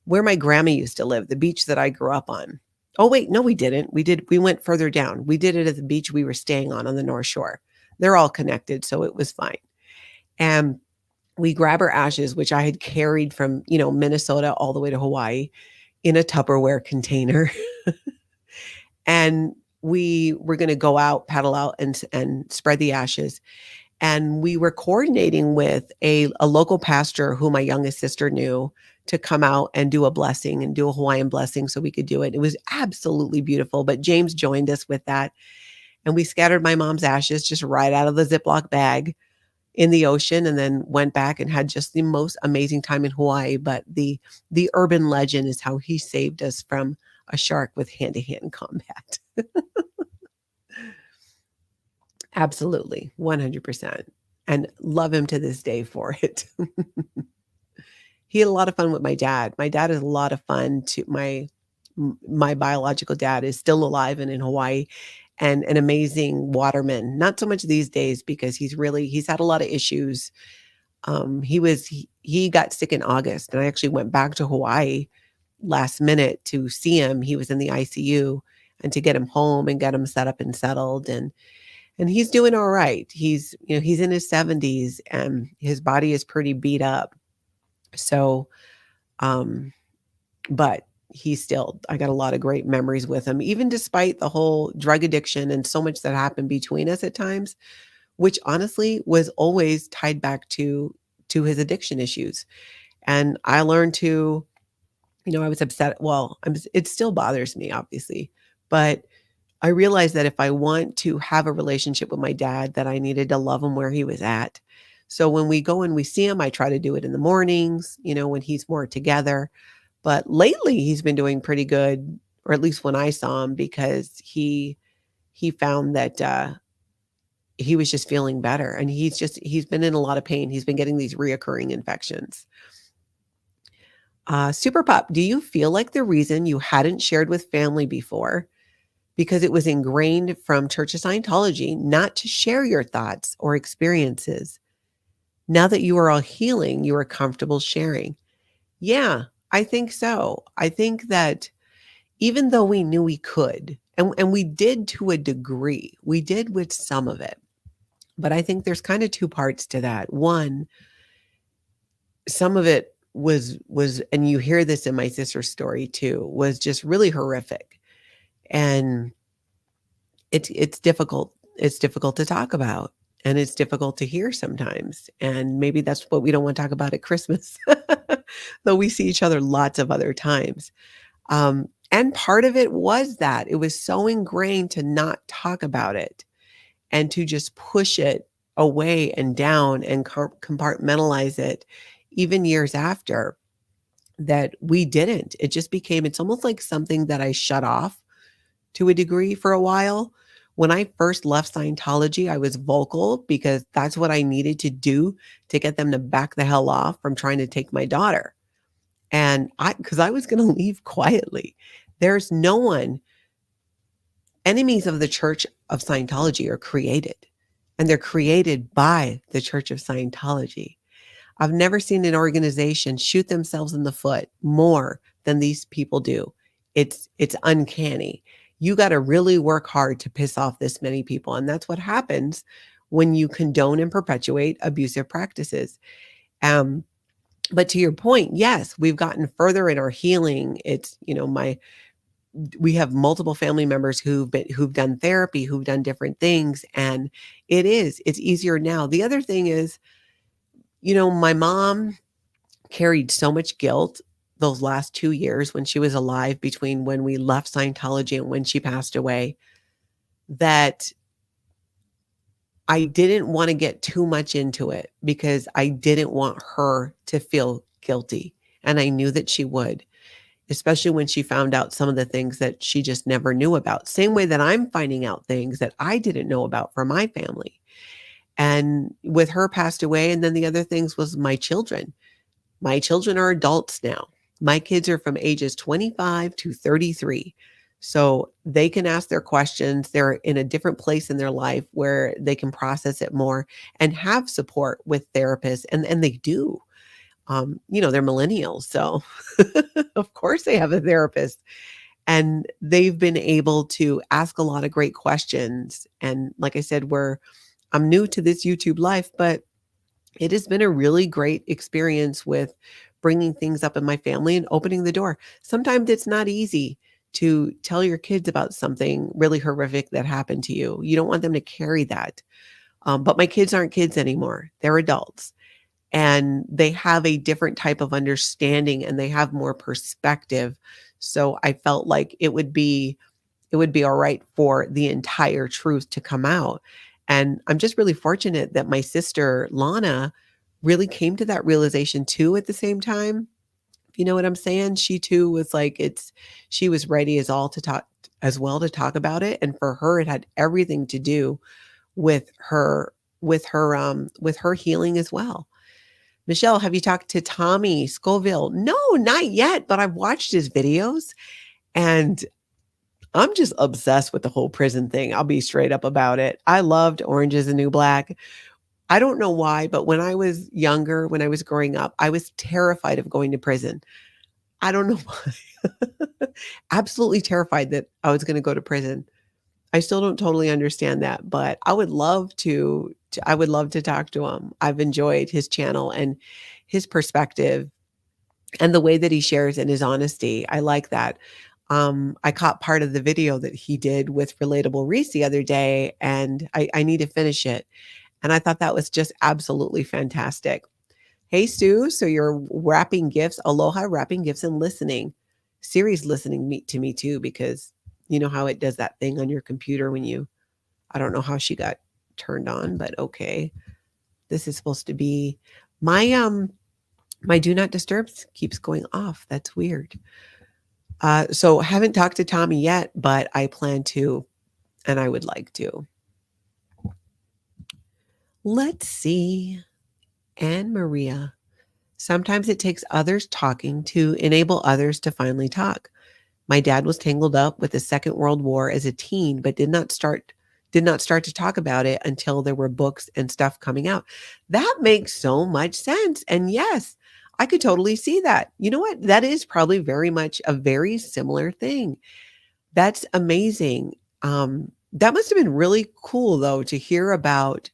where my grandma used to live, the beach that I grew up on. Oh wait, no, we didn't. We went further down. We did it at the beach we were staying on the North Shore. They're all connected, so it was fine. And we grab her ashes, which I had carried from, Minnesota all the way to Hawaii in a Tupperware container. And we were going to go out, paddle out, and spread the ashes. And we were coordinating with a local pastor who my youngest sister knew to come out and do a blessing and do a Hawaiian blessing so we could do it. It was absolutely beautiful. But James joined us with that. And we scattered my mom's ashes just right out of the Ziploc bag in the ocean, and then went back and had just the most amazing time in Hawaii. But the urban legend is how he saved us from a shark with hand-to-hand combat. Absolutely, 100%. And love him to this day for it. He had a lot of fun with my dad. My dad is a lot of fun to my biological dad is still alive and in Hawaii, and an amazing waterman. Not so much these days because he's had a lot of issues. He got sick in August, and I actually went back to Hawaii last minute to see him. He was in the ICU, and to get him home and get him set up and settled, and he's doing all right. He's in his 70s and his body is pretty beat up. So, but I got a lot of great memories with him, even despite the whole drug addiction and so much that happened between us at times, which honestly was always tied back to his addiction issues. And I learned to, I was upset. Well, it still bothers me, obviously, but I realized that if I want to have a relationship with my dad, that I needed to love him where he was at. So when we go and we see him, I try to do it in the mornings, when he's more together. But lately he's been doing pretty good, or at least when I saw him, because he found that he was just feeling better, and he's been in a lot of pain. He's been getting these reoccurring infections. Super Pup, do you feel like the reason you hadn't shared with family before because it was ingrained from Church of Scientology not to share your thoughts or experiences? Now that you are all healing, you are comfortable sharing. Yeah, I think so. I think that even though we knew we could, and we did to a degree, we did with some of it. But I think there's kind of two parts to that. One, some of it was, and you hear this in my sister's story too, was just really horrific. And it's difficult. It's difficult to talk about, and it's difficult to hear sometimes. And maybe that's what we don't want to talk about at Christmas, though we see each other lots of other times. And part of it was that it was so ingrained to not talk about it and to just push it away and down and compartmentalize it, even years after, that we didn't. It just became, it's almost like something that I shut off to a degree for a while, When I first left Scientology, I was vocal because that's what I needed to do to get them to back the hell off from trying to take my daughter. And because I was going to leave quietly. There's no one, enemies of the Church of Scientology are created, and they're created by the Church of Scientology. I've never seen an organization shoot themselves in the foot more than these people do. It's uncanny. You got to really work hard to piss off this many people, and that's what happens when you condone and perpetuate abusive practices. Um, but to your point, yes, we've gotten further in our healing. It's, we have multiple family members who've done therapy, who've done different things, and it's easier now. The other thing is, my mom carried so much guilt those last 2 years when she was alive, between when we left Scientology and when she passed away, that I didn't want to get too much into it because I didn't want her to feel guilty. And I knew that she would, especially when she found out some of the things that she just never knew about. Same way that I'm finding out things that I didn't know about for my family. And with her passed away, and then the other things was my children. My children are adults now. My kids are from ages 25 to 33. So they can ask their questions. They're in a different place in their life where they can process it more and have support with therapists. And they do. They're millennials. So of course they have a therapist. And they've been able to ask a lot of great questions. And like I said, I'm new to this YouTube life, but it has been a really great experience with bringing things up in my family and opening the door. Sometimes it's not easy to tell your kids about something really horrific that happened to you. You don't want them to carry that. But my kids aren't kids anymore. They're adults, and they have a different type of understanding, and they have more perspective. So I felt like it would be all right for the entire truth to come out. And I'm just really fortunate that my sister Lana really came to that realization too at the same time. If you know what I'm saying? She too was like, she was ready to talk about it. And for her, it had everything to do with her healing as well. Michelle, have you talked to Tommy Scoville? No, not yet, but I've watched his videos, and I'm just obsessed with the whole prison thing. I'll be straight up about it. I loved Orange is the New Black. I don't know why, but when I was younger, when I was growing up, I was terrified of going to prison. I don't know why. Absolutely terrified that I was going to go to prison. I still don't totally understand that, but I would love I would love to talk to him. I've enjoyed his channel and his perspective and the way that he shares and his honesty. I like that. I caught part of the video that he did with Relatable Reese the other day, and I need to finish it. And I thought that was just absolutely fantastic. Hey, Sue. So you're wrapping gifts, Aloha, wrapping gifts and listening. Siri's listening to me too, because you know how it does that thing on your computer when I don't know how she got turned on, but okay. This is supposed to be my do not disturb keeps going off. That's weird. So haven't talked to Tommy yet, but I plan to, and I would like to. Let's see. Anne Maria. Sometimes it takes others talking to enable others to finally talk. My dad was tangled up with the Second World War as a teen, but did not start to talk about it until there were books and stuff coming out. That makes so much sense. And yes, I could totally see that. You know what? That is probably very much a very similar thing. That's amazing. That must have been really cool though to hear about,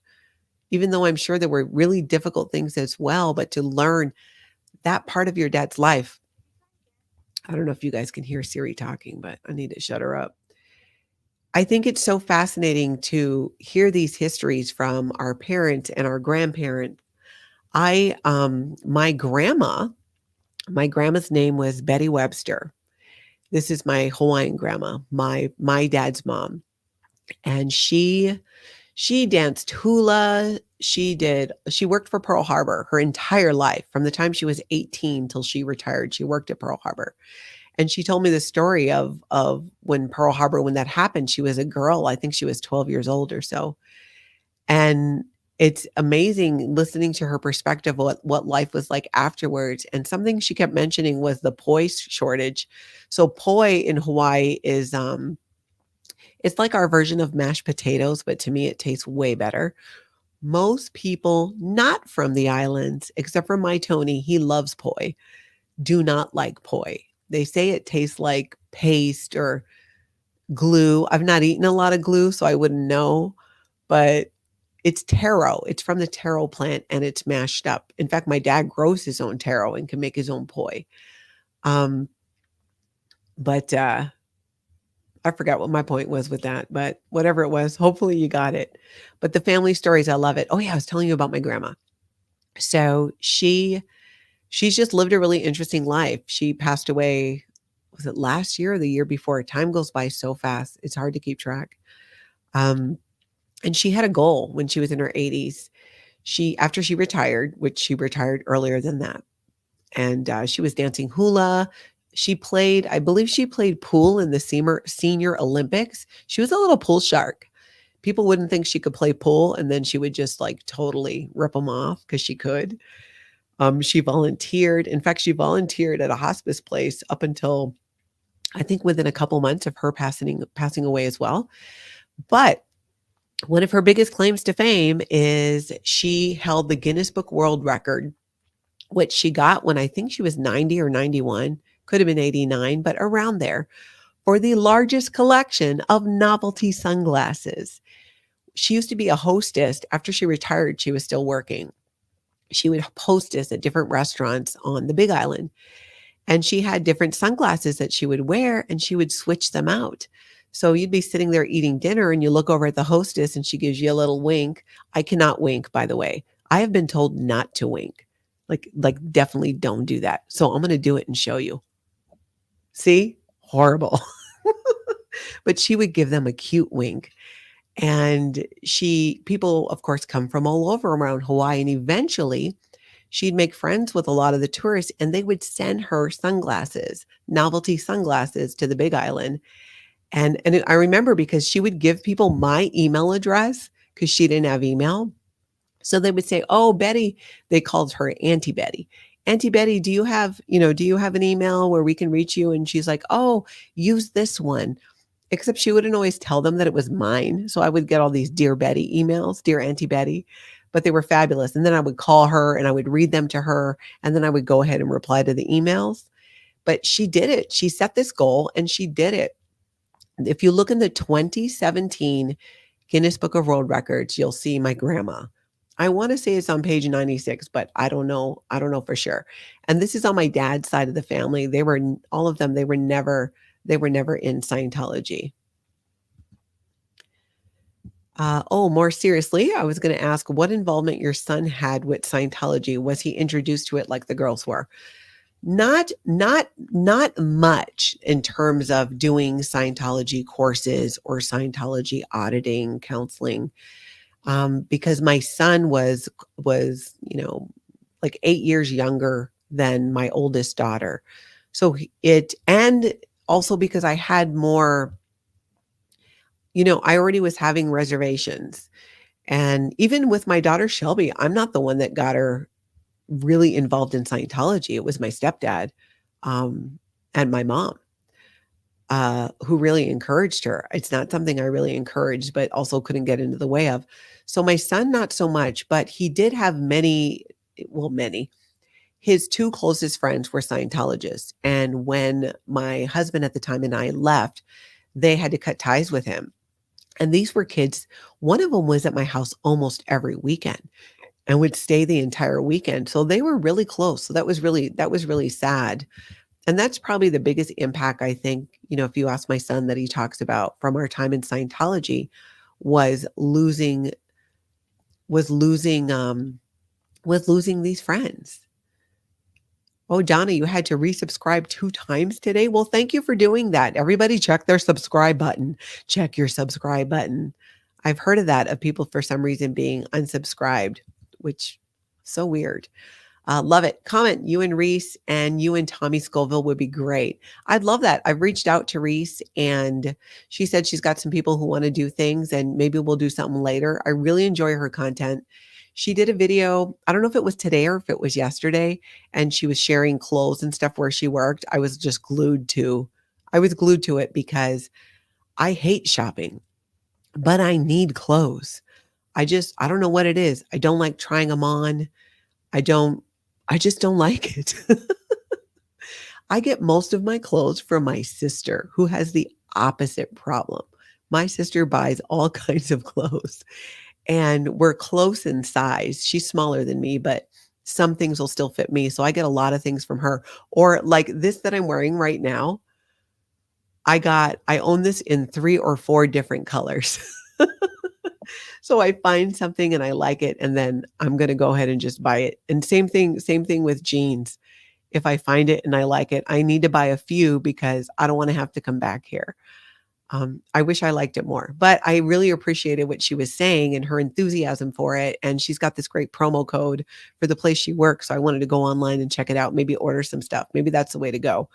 even though I'm sure there were really difficult things as well, but to learn that part of your dad's life. I don't know if you guys can hear Siri talking, but I need to shut her up. I think it's so fascinating to hear these histories from our parents and our grandparents. My grandma's name was Betty Webster. This is my Hawaiian grandma, my dad's mom. And she danced hula. She worked for Pearl Harbor her entire life. From the time she was 18 till she retired, she worked at Pearl Harbor. And she told me the story of when Pearl Harbor, when that happened, she was a girl. I think she was 12 years old or so. And it's amazing listening to her perspective, what life was like afterwards. And something she kept mentioning was the poi shortage. So poi in Hawaii is it's like our version of mashed potatoes, but to me it tastes way better. Most people not from the islands, except for my Tony, he loves poi, do not like poi. They say it tastes like paste or glue. I've not eaten a lot of glue, so I wouldn't know, but it's taro. It's from the taro plant and it's mashed up. In fact, my dad grows his own taro and can make his own poi. Um, but I forgot what my point was with that, but whatever it was, hopefully you got it. But the family stories, I love it. Oh yeah, I was telling you about my grandma. So she's just lived a really interesting life. She passed away, was it last year or the year before? Time goes by so fast. It's hard to keep track. Um, and she had a goal when she was in her 80s. After she retired, which she retired earlier than that, and she was dancing hula. She played, I believe she played pool in the senior Olympics. She was a little pool shark. People wouldn't think she could play pool, and then she would just like totally rip them off because she could. She volunteered. In fact, she volunteered at a hospice place up until I think within a couple months of her passing away as well. But one of her biggest claims to fame is she held the Guinness Book World Record, which she got when I think she was 90 or 91, could have been 89, but around there, for the largest collection of novelty sunglasses. She used to be a hostess. After she retired, she was still working. She would hostess at different restaurants on the Big Island. And she had different sunglasses that she would wear and she would switch them out. So you'd be sitting there eating dinner and you look over at the hostess and she gives you a little wink. I cannot wink, by the way. I have been told not to wink. Like definitely don't do that. So I'm going to do it and show you. See? Horrible. But she would give them a cute wink. And people of course come from all over around Hawaii, and eventually she'd make friends with a lot of the tourists and they would send her sunglasses, novelty sunglasses to the Big Island. And I remember because she would give people my email address because she didn't have email. So they would say, "Oh, Betty," they called her Auntie Betty. "Auntie Betty, do you have an email where we can reach you?" And she's like, "Oh, use this one." Except she wouldn't always tell them that it was mine. So I would get all these Dear Betty emails, Dear Auntie Betty, but they were fabulous. And then I would call her and I would read them to her. And then I would go ahead and reply to the emails. But she did it. She set this goal and she did it. If you look in the 2017 Guinness Book of World Records, you'll see my grandma. I want to say it's on page 96, but I don't know. I don't know for sure. And this is on my dad's side of the family. All of them, they were never in Scientology. More seriously, I was going to ask what involvement your son had with Scientology. Was he introduced to it like the girls were? Not much in terms of doing Scientology courses or Scientology auditing, counseling, because my son was like 8 years younger than my oldest daughter. So and also because I had more, I already was having reservations. And even with my daughter Shelby, I'm not the one that got her really involved in Scientology. It was my stepdad, and my mom, who really encouraged her. It's not something I really encouraged, but also couldn't get into the way of. So my son, not so much, but he did have many. His two closest friends were Scientologists. And when my husband at the time and I left, they had to cut ties with him. And these were kids. One of them was at my house almost every weekend and would stay the entire weekend. So they were really close. So that was really sad. And that's probably the biggest impact, I think, if you ask my son, that he talks about from our time in Scientology was losing these friends. Oh, Donna, you had to resubscribe 2 times today. Well, thank you for doing that. Everybody check their subscribe button. Check your subscribe button. I've heard of that, of people for some reason being unsubscribed, which so weird. Love it. Comment, you and Reese and you and Tommy Scoville would be great. I'd love that. I've reached out to Reese and she said she's got some people who want to do things and maybe we'll do something later. I really enjoy her content. She did a video, I don't know if it was today or if it was yesterday, and she was sharing clothes and stuff where she worked. I was glued to it because I hate shopping, but I need clothes. I don't know what it is. I don't like trying them on. I don't, I just don't like it. I get most of my clothes from my sister, who has the opposite problem. My sister buys all kinds of clothes and we're close in size. She's smaller than me, but some things will still fit me. So I get a lot of things from her. Or like this that I'm wearing right now, I own this in 3 or 4 different colors. So I find something and I like it, and then I'm gonna go ahead and just buy it. And same thing with jeans. If I find it and I like it, I need to buy a few because I don't wanna have to come back here. I wish I liked it more, but I really appreciated what she was saying and her enthusiasm for it, and she's got this great promo code for the place she works, so I wanted to go online and check it out, maybe order some stuff. Maybe that's the way to go,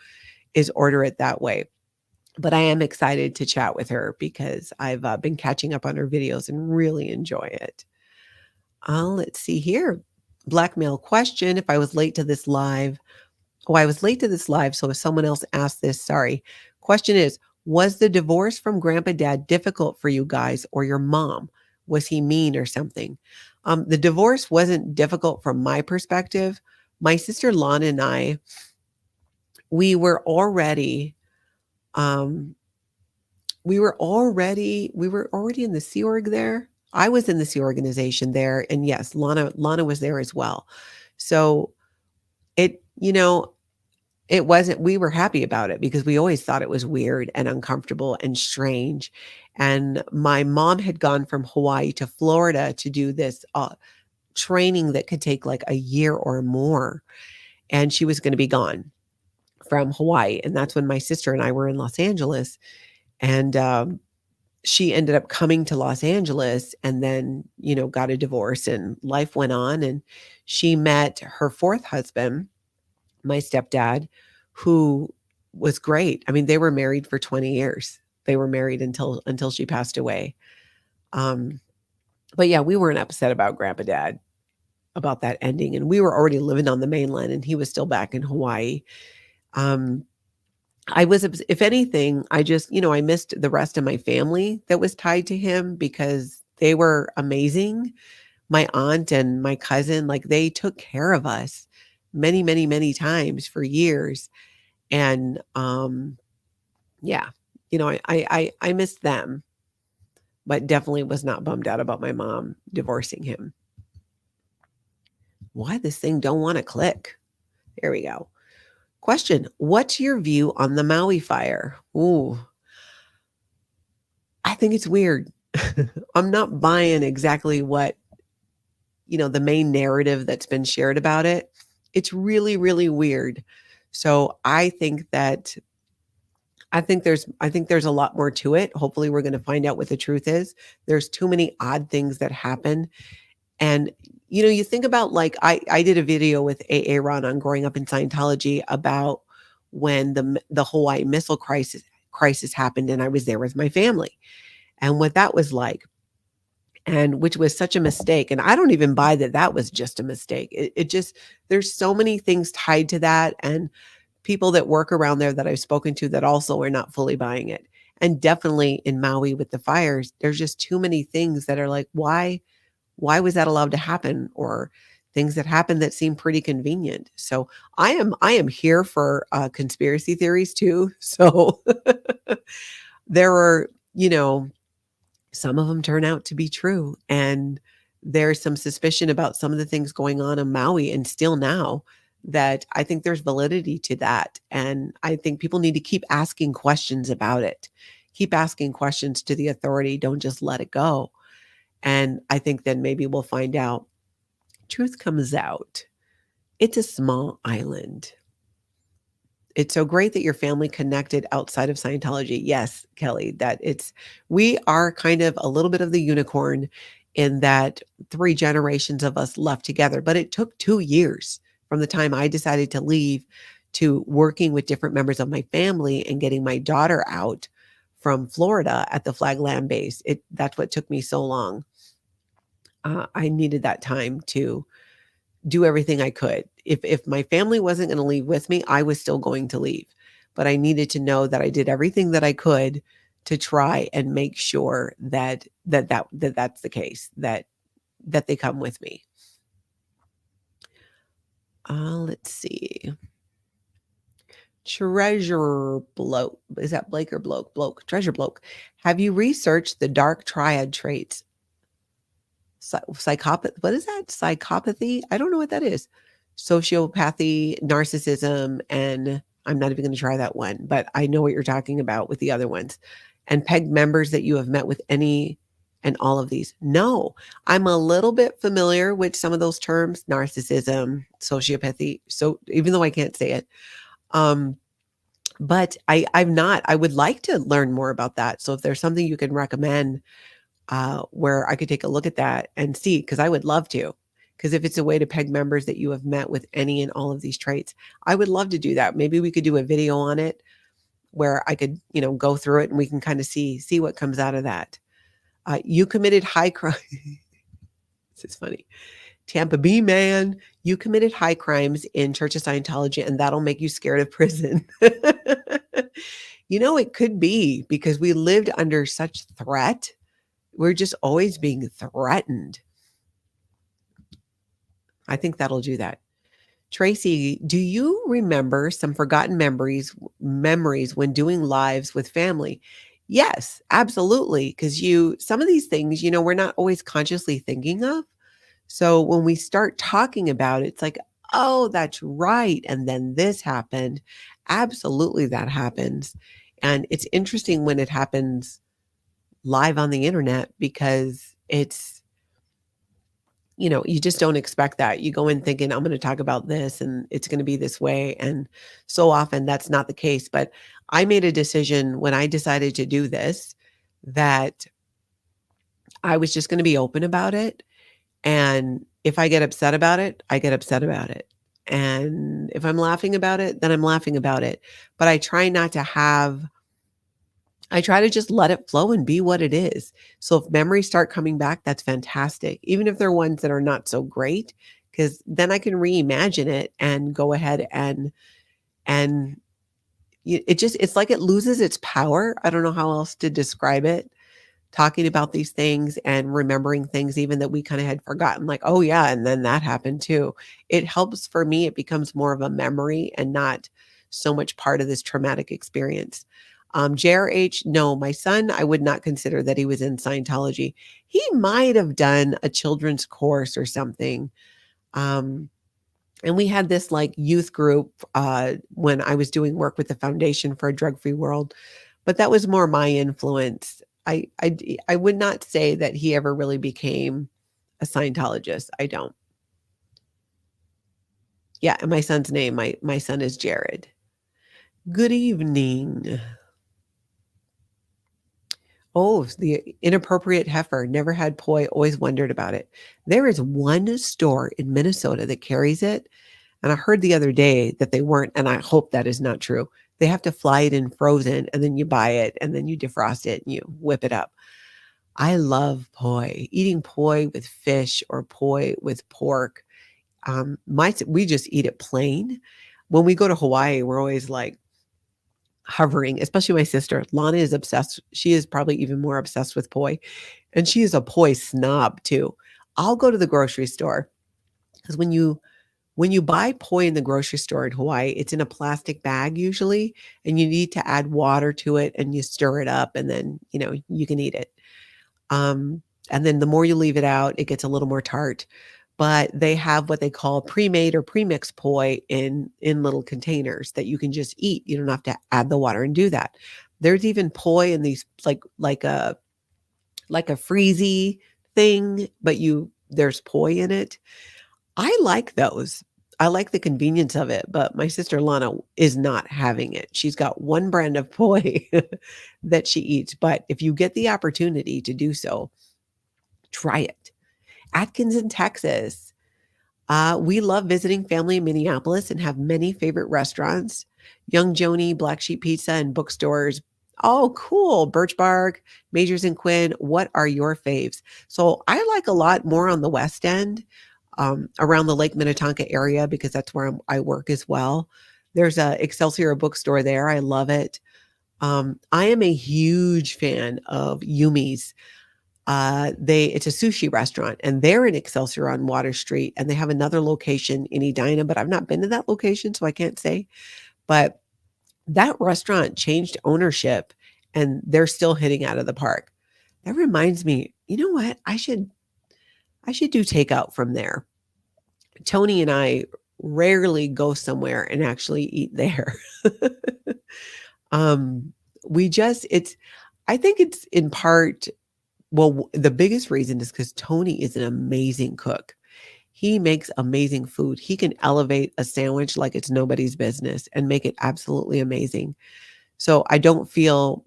is order it that way. But I am excited to chat with her because I've been catching up on her videos and really enjoy it. Let's see here. Blackmail question. If I was late to this live, I was late to this live. So if someone else asked this, sorry. Question is, was the divorce from Grandpa Dad difficult for you guys or your mom? Was he mean or something? The divorce wasn't difficult from my perspective. My sister Lana and I, we were already um, we were already in the Sea Org there. I was in the Sea organization there, and yes, Lana was there as well. So it, it wasn't, we were happy about it because we always thought it was weird and uncomfortable and strange. And my mom had gone from Hawaii to Florida to do this training that could take like a year or more. And she was going to be gone from Hawaii. And that's when my sister and I were in Los Angeles. And she ended up coming to Los Angeles and then, got a divorce and life went on. And she met her 4th husband, my stepdad, who was great. I mean, they were married for 20 years. They were married until she passed away. But yeah, we weren't upset about Grandpa Dad, about that ending. And we were already living on the mainland and he was still back in Hawaii. Um, if anything, I missed the rest of my family that was tied to him because they were amazing. My aunt and my cousin, like they took care of us many, many, many times for years. And yeah, I missed them, but definitely was not bummed out about my mom divorcing him. Why this thing don't want to click? There we go. Question, what's your view on the Maui fire? Ooh, I think it's weird. I'm not buying exactly what, the main narrative that's been shared about it. It's really, really weird. So I think there's a lot more to it. Hopefully we're going to find out what the truth is. There's too many odd things that happen. And, you think about like, I did a video with A.A. Ron on growing up in Scientology about when the Hawaii missile crisis happened and I was there with my family and what that was like, and which was such a mistake. And I don't even buy that was just a mistake. It just, there's so many things tied to that. And people that work around there that I've spoken to that also are not fully buying it. And definitely in Maui with the fires, there's just too many things that are like, why was that allowed to happen? Or things that happen that seem pretty convenient. So I am here for conspiracy theories too. So there are, some of them turn out to be true. And there's some suspicion about some of the things going on in Maui and still now that I think there's validity to that. And I think people need to keep asking questions about it. Keep asking questions to the authority. Don't just let it go. And I think then maybe we'll find out. Truth comes out. It's a small island. It's so great that your family connected outside of Scientology. Yes, Kelly, we are kind of a little bit of the unicorn in that 3 generations of us left together, but it took 2 years from the time I decided to leave to working with different members of my family and getting my daughter out from Florida at the Flag Land Base. That's what took me so long. I needed that time to do everything I could. If my family wasn't going to leave with me, I was still going to leave. But I needed to know that I did everything that I could to try and make sure that's the case, that they come with me. Let's see. Treasure Bloke. Is that Blake or Bloke? Bloke. Treasure Bloke. Have you researched the dark triad traits? Psychopathy. What is that? Psychopathy? I don't know what that is. Sociopathy, narcissism, and I'm not even going to try that one, but I know what you're talking about with the other ones. And PEG members that you have met with any and all of these. No, I'm a little bit familiar with some of those terms, narcissism, sociopathy. So even though I can't say it, but I'm not. I would like to learn more about that. So if there's something you can recommend where I could take a look at that and see, because I would love to. Because if it's a way to peg members that you have met with any and all of these traits, I would love to do that. Maybe we could do a video on it where I could, go through it and we can kind of see what comes out of that. You committed high crime. This is funny. Tampa B man, you committed high crimes in Church of Scientology, and that'll make you scared of prison. It could be because we lived under such threat. We're just always being threatened. I think that'll do that. Tracy, do you remember some forgotten memories when doing lives with family? Yes, absolutely. Because some of these things, we're not always consciously thinking of. So when we start talking about it, it's like, oh, that's right. And then this happened. Absolutely, that happens. And it's interesting when it happens live on the internet because it's, you just don't expect that. You go in thinking, I'm going to talk about this and it's going to be this way. And so often that's not the case. But I made a decision when I decided to do this that I was just going to be open about it. And if I get upset about it, I get upset about it. And if I'm laughing about it, then I'm laughing about it. But I try to just let it flow and be what it is. So if memories start coming back, that's fantastic. Even if they're ones that are not so great, because then I can reimagine it and go ahead and it's like it loses its power. I don't know how else to describe it. Talking about these things and remembering things even that we kind of had forgotten, like, oh yeah, and then that happened too. It helps for me. It becomes more of a memory and not so much part of this traumatic experience. JRH, no, my son, I would not consider that he was in Scientology. He might have done a children's course or something. And we had this like youth group when I was doing work with the Foundation for a Drug-Free World, but that was more my influence. I would not say that he ever really became a Scientologist. I don't. Yeah, and my son's name, my son is Jared. Good evening. Oh, the inappropriate heifer. Never had poi, always wondered about it. There is one store in Minnesota that carries it. And I heard the other day that they weren't, and I hope that is not true. They have to fly it in frozen and then you buy it and then you defrost it and you whip it up. I love poi. Eating poi with fish or poi with pork. We just eat it plain. When we go to Hawaii, we're always like hovering, especially my sister. Lana is obsessed. She is probably even more obsessed with poi. And she is a poi snob too. I'll go to the grocery store because when you buy poi in the grocery store in Hawaii, it's in a plastic bag usually, and you need to add water to it and you stir it up and then, you can eat it. And then the more you leave it out, it gets a little more tart. But they have what they call pre-made or pre-mixed poi in little containers that you can just eat. You don't have to add the water and do that. There's even poi in these like a freezy thing, but there's poi in it. I like those. I like the convenience of it, but my sister Lana is not having it. She's got one brand of poi that she eats, but if you get the opportunity to do so, try it. Atkins in Texas. We love visiting family in Minneapolis and have many favorite restaurants. Young Joni, Black Sheep Pizza, and bookstores. Oh, cool. Birch Bark, Majors and Quinn. What are your faves? So I like a lot more on the West End, around the Lake Minnetonka area, because that's where I work as well. There's a Excelsior bookstore there. I love it. I am a huge fan of Yumi's. It's a sushi restaurant, and they're in Excelsior on Water Street, and they have another location in Edina, but I've not been to that location, so I can't say. But that restaurant changed ownership, and they're still hitting out of the park. That reminds me, you know what? I should do takeout from there. Tony and I rarely go somewhere and actually eat there. um, we just it's I think it's in part, well, the biggest reason is because Tony is an amazing cook. He makes amazing food. He can elevate a sandwich like it's nobody's business and make it absolutely amazing. So I don't feel,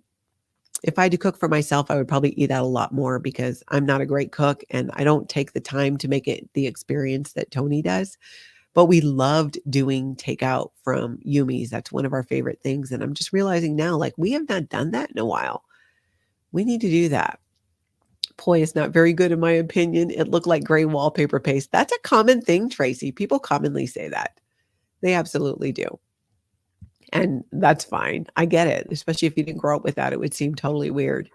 if I had to cook for myself, I would probably eat out a lot more because I'm not a great cook and I don't take the time to make it the experience that Tony does. But we loved doing takeout from Yumi's. That's one of our favorite things. And I'm just realizing now, like, we have not done that in a while. We need to do that. Poi is not very good in my opinion. It looked like gray wallpaper paste. That's a common thing, Tracy. People commonly say that. They absolutely do. And that's fine. I get it, especially if you didn't grow up with that. It would seem totally weird.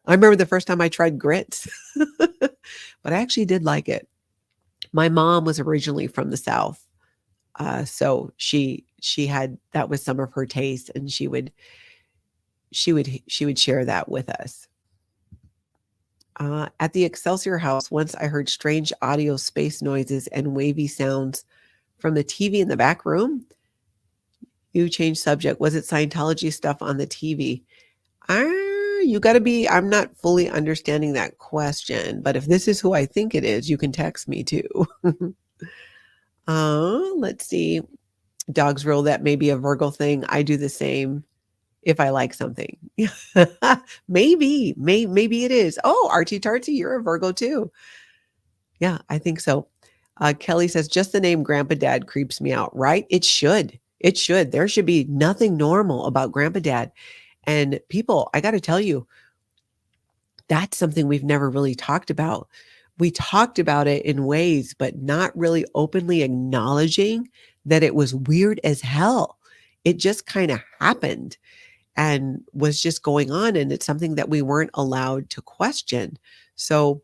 I remember the first time I tried grits, but I actually did like it. My mom was originally from the South. So she had, that was some of her taste, and she would share that with us. At the Excelsior house, once I heard strange audio space noises and wavy sounds from the TV in the back room. You changed subject. Was it Scientology stuff on the TV? You got to be, I'm not fully understanding that question, but if this is who I think it is, you can text me too. Let's see. Dogs rule, that may be a Virgo thing. I do the same if I like something. Maybe it is. Oh, Archie Tartsy, you're a Virgo too. Yeah, I think so. Kelly says, just the name Grandpa Dad creeps me out, right? It should. It should. There should be nothing normal about Grandpa Dad. And people, I got to tell you, that's something we've never really talked about. We talked about it in ways, but not really openly acknowledging that it was weird as hell. It just kind of happened and was just going on. And it's something that we weren't allowed to question. So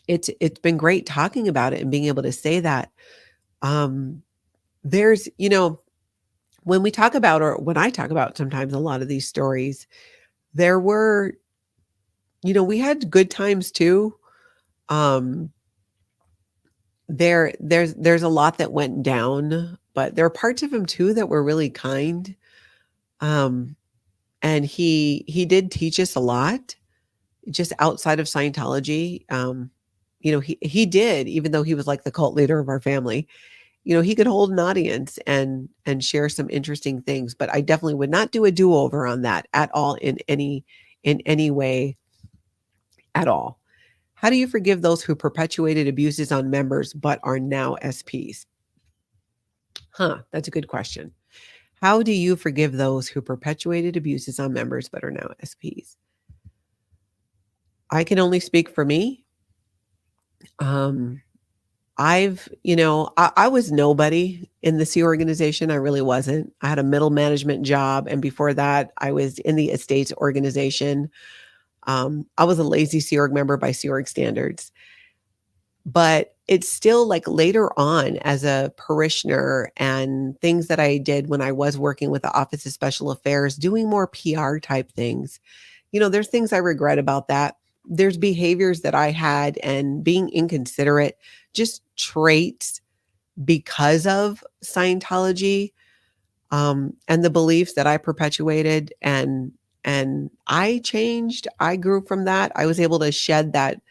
it's been great talking about it and being able to say that. There's, when we talk about, or when I talk about sometimes a lot of these stories, there were, we had good times too. There's a lot that went down, but there are parts of him too that were really kind. And he did teach us a lot just outside of Scientology. He did, even though he was like the cult leader of our family, he could hold an audience and share some interesting things, but I definitely would not do a do-over on that at all in any way at all. How do you forgive those who perpetuated abuses on members but are now SPs? That's a good question. How do you forgive those who perpetuated abuses on members but are now SPs? I can only speak for me. I was nobody in the Sea organization. I really wasn't. I had a middle management job. And before that, I was in the estates organization. I was a lazy Sea Org member by Sea Org standards. But it's still like later on as a parishioner and things that I did when I was working with the Office of Special Affairs, doing more PR type things. There's things I regret about that. There's behaviors that I had and being inconsiderate, just traits because of Scientology, and the beliefs that I perpetuated, and I changed. I grew from that. I was able to shed that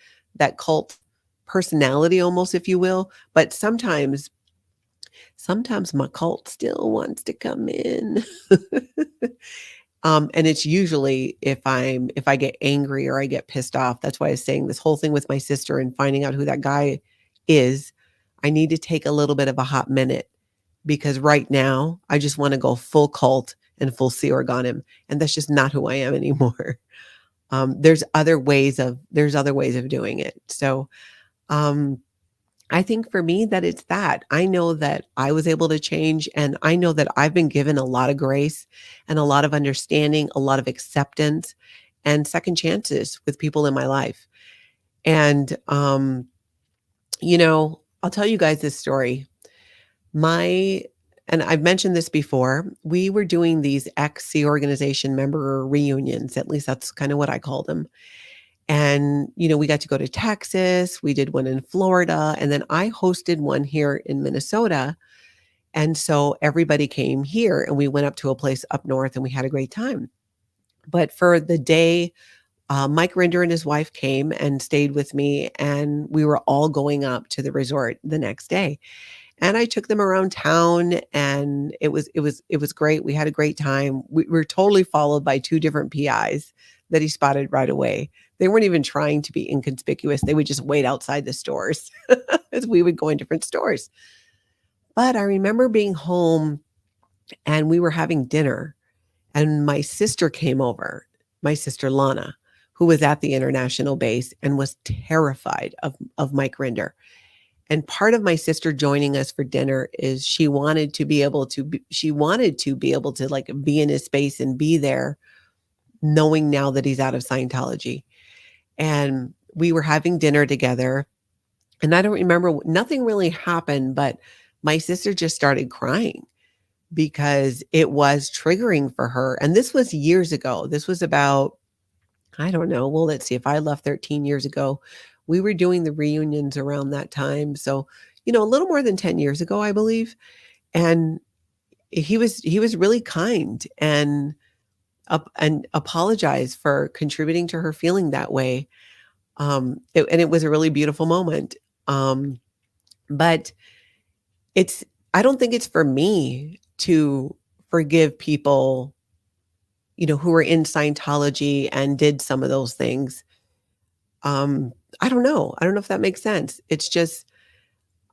cult personality almost, if you will. But sometimes my cult still wants to come in. And it's usually if I get angry or I get pissed off. That's why I was saying this whole thing with my sister and finding out who that guy is. I need to take a little bit of a hot minute because right now I just want to go full cult and full Sea Org on him. And that's just not who I am anymore. There's other ways of doing it. So um, I think for me that it's that. I know that I was able to change, and I know that I've been given a lot of grace and a lot of understanding, a lot of acceptance and second chances with people in my life. And I'll tell you guys this story. My and I've mentioned this before. We were doing these ex-Sea organization member reunions. At least that's kind of what I call them. And, we got to go to Texas, we did one in Florida, and then I hosted one here in Minnesota. And so everybody came here and we went up to a place up north and we had a great time. But for the day, Mike Rinder and his wife came and stayed with me, and we were all going up to the resort the next day. And I took them around town, and it was great. We had a great time. We were totally followed by two different PIs that he spotted right away. They weren't even trying to be inconspicuous. They would just wait outside the stores as we would go in different stores. But I remember being home and we were having dinner, and my sister came over, my sister Lana, who was at the international base and was terrified of Mike Rinder. And part of my sister joining us for dinner is she wanted to be able to like be in his space and be there, knowing now that he's out of Scientology. And we were having dinner together, and I don't remember, nothing really happened, but my sister just started crying because it was triggering for her. And this was years ago. This was about, I don't know. Well, let's see. If I left 13 years ago, we were doing the reunions around that time. So, a little more than 10 years ago, I believe. And he was really kind and apologized for contributing to her feeling that way. And it was a really beautiful moment. But I don't think it's for me to forgive people, who were in Scientology and did some of those things. I don't know. I don't know if that makes sense. It's just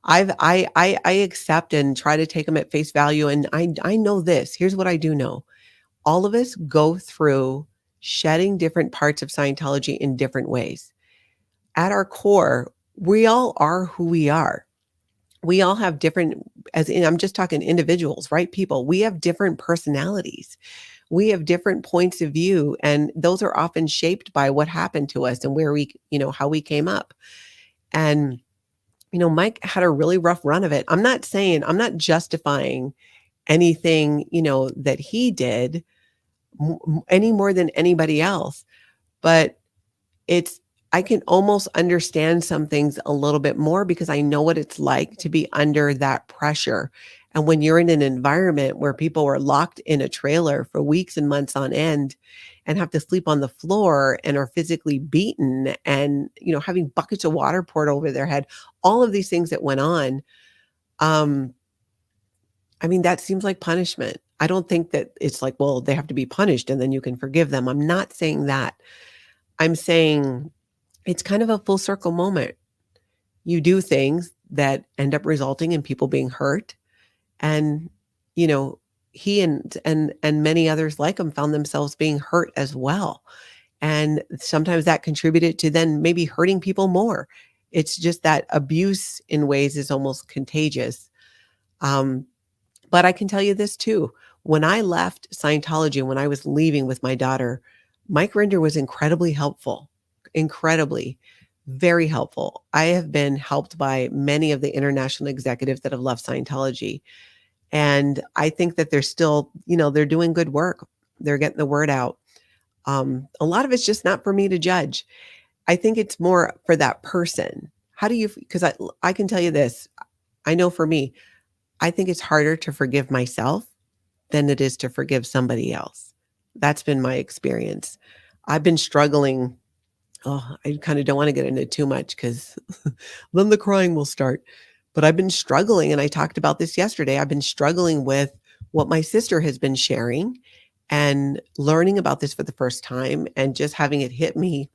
I accept and try to take them at face value. And I know this. Here's what I do know. All of us go through shedding different parts of Scientology in different ways. At our core, we all are who we are. We all have different, I'm just talking individuals, right? People, we have different personalities. We have different points of view, and those are often shaped by what happened to us and where we, how we came up. And, Mike had a really rough run of it. I'm not justifying anything, that he did any more than anybody else, but I can almost understand some things a little bit more because I know what it's like to be under that pressure. And when you're in an environment where people are locked in a trailer for weeks and months on end and have to sleep on the floor and are physically beaten and, having buckets of water poured over their head, all of these things that went on. That seems like punishment. I don't think that it's like, well, they have to be punished and then you can forgive them. I'm not saying that. I'm saying it's kind of a full circle moment. You do things that end up resulting in people being hurt. And, he and many others like him found themselves being hurt as well. And sometimes that contributed to then maybe hurting people more. It's just that abuse in ways is almost contagious. But I can tell you this too. When I left Scientology, when I was leaving with my daughter, Mike Rinder was incredibly helpful. Incredibly, very helpful. I have been helped by many of the international executives that have left Scientology. And I think that they're still, they're doing good work. They're getting the word out. A lot of it's just not for me to judge. I think it's more for that person. How do you, because I can tell you this, I know for me, I think it's harder to forgive myself than it is to forgive somebody else. That's been my experience. I've been struggling. Oh, I kind of don't want to get into too much because then the crying will start. But I've been struggling, and I talked about this yesterday. I've been struggling with what my sister has been sharing and learning about this for the first time and just having it hit me.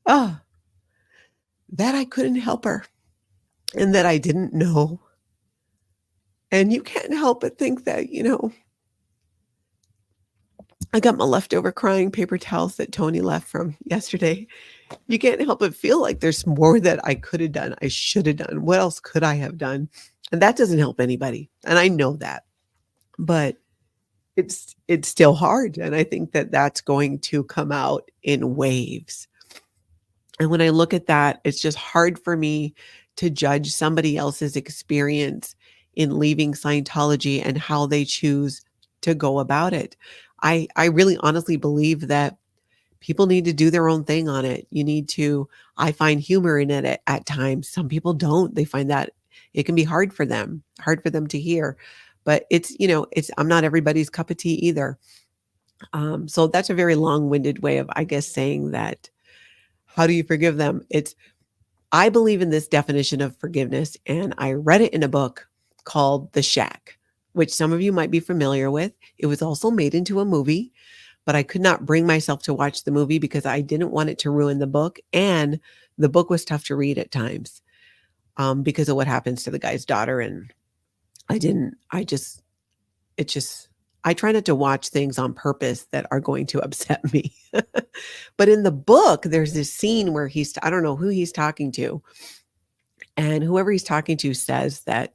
Oh, that I couldn't help her and that I didn't know. And you can't help but think that, I got my leftover crying paper towels that Tony left from yesterday. You can't help but feel like there's more that I could have done. I should have done. What else could I have done? And that doesn't help anybody. And I know that. But it's still hard. And I think that that's going to come out in waves. And when I look at that, it's just hard for me to judge somebody else's experience in leaving Scientology and how they choose to go about it. I really honestly believe that people need to do their own thing on it. I find humor in it at times. Some people don't. They find that it can be hard for them to hear. But I'm not everybody's cup of tea either. So that's a very long-winded way of, I guess, saying that. How do you forgive them? I believe in this definition of forgiveness, and I read it in a book called The Shack, which some of you might be familiar with. It was also made into a movie, but I could not bring myself to watch the movie because I didn't want it to ruin the book, and the book was tough to read at times, because of what happens to the guy's daughter, and I didn't. I try not to watch things on purpose that are going to upset me. But in the book, there's this scene where I don't know who he's talking to, and whoever he's talking to says that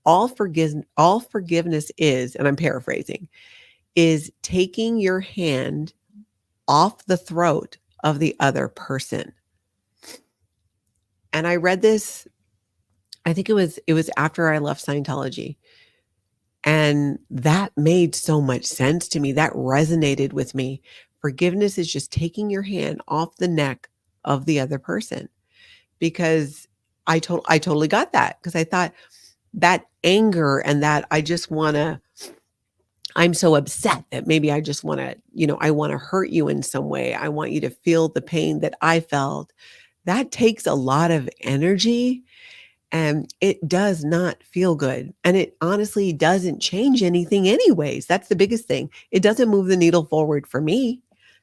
all forgiveness is, and I'm paraphrasing, is taking your hand off the throat of the other person. And I read this, I think it was after I left Scientology. And that made so much sense to me. That resonated with me. Forgiveness is just taking your hand off the neck of the other person, because I totally got that, because I thought that anger and that I'm so upset that maybe I just want to, I want to hurt you in some way. I want you to feel the pain that I felt. That takes a lot of energy. And it does not feel good. And it honestly doesn't change anything anyways. That's the biggest thing. It doesn't move the needle forward for me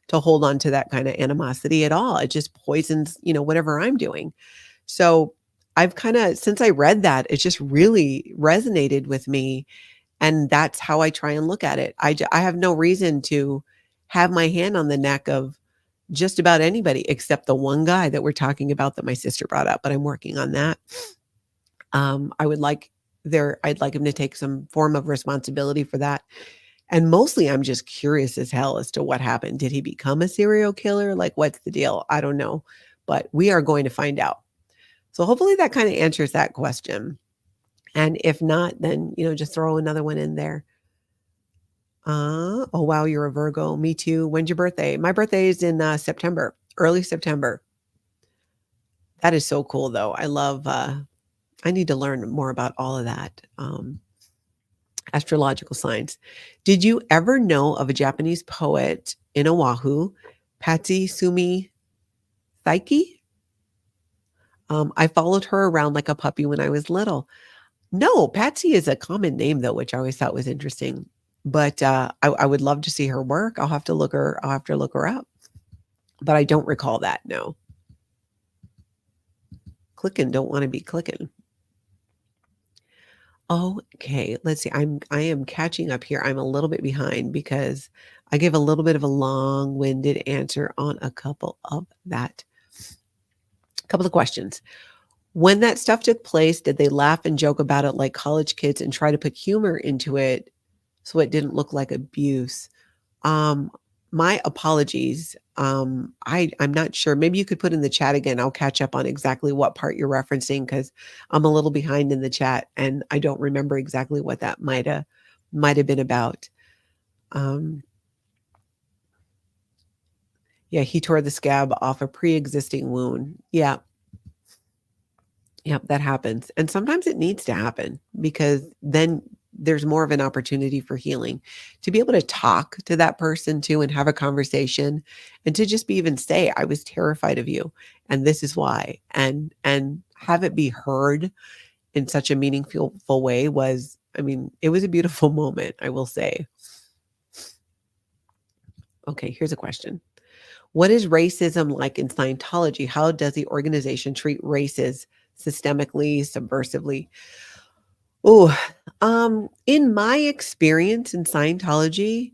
to hold on to that kind of animosity at all. It just poisons, whatever I'm doing. So I've since I read that, it just really resonated with me. And that's how I try and look at it. I have no reason to have my hand on the neck of just about anybody except the one guy that we're talking about that my sister brought up, but I'm working on that. I'd like him to take some form of responsibility for that. And mostly I'm just curious as hell as to what happened. Did he become a serial killer? Like, what's the deal? I don't know, but we are going to find out. So hopefully that kind of answers that question. And if not, then, just throw another one in there. Oh, wow, you're a Virgo. Me too. When's your birthday? My birthday is in September, early September. That is so cool, though. I need to learn more about all of that. Astrological signs. Did you ever know of a Japanese poet in Oahu, Patsy Sumi Saiki? I followed her around like a puppy when I was little. No, Patsy is a common name though, which I always thought was interesting. But I would love to see her work. I'll have to look her up. But I don't recall that. No. Clicking, don't want to be clicking. Okay, let's see. I am catching up here. I'm a little bit behind because I gave a little bit of a long-winded answer on a couple of questions. When that stuff took place, did they laugh and joke about it like college kids and try to put humor into it so it didn't look like abuse? My apologies. I'm not sure. Maybe you could put in the chat again. I'll catch up on exactly what part you're referencing, because I'm a little behind in the chat and I don't remember exactly what that might have been about. Yeah, he tore the scab off a pre-existing wound. Yeah. Yep, that happens. And sometimes it needs to happen because then there's more of an opportunity for healing. To be able to talk to that person too and have a conversation, and to just be even say, I was terrified of you and this is why, and have it be heard in such a meaningful way it was a beautiful moment, I will say. Okay, here's a question. What is racism like in Scientology? How does the organization treat races systemically, subversively? Oh, in my experience in Scientology,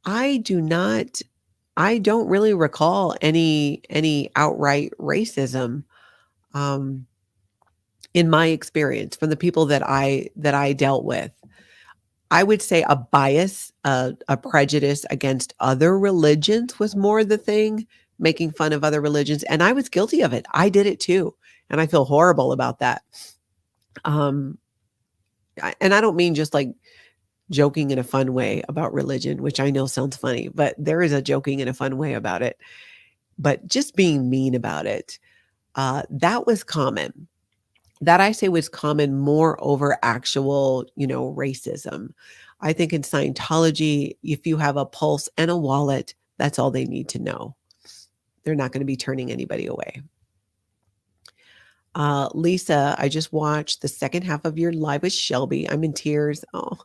I do not I don't really recall any outright racism um in my experience from the people that I dealt with. I would say a bias, a prejudice against other religions was more the thing, making fun of other religions, and I was guilty of it. I did it too, and I feel horrible about that. Um, and I don't mean just like joking in a fun way about religion, which I know sounds funny, but there is a joking in a fun way about it. But just being mean about it, that was common. That I say was common more over actual, racism. I think in Scientology, if you have a pulse and a wallet, that's all they need to know. They're not going to be turning anybody away. Lisa, I just watched the second half of your live with Shelby. I'm in tears. Oh,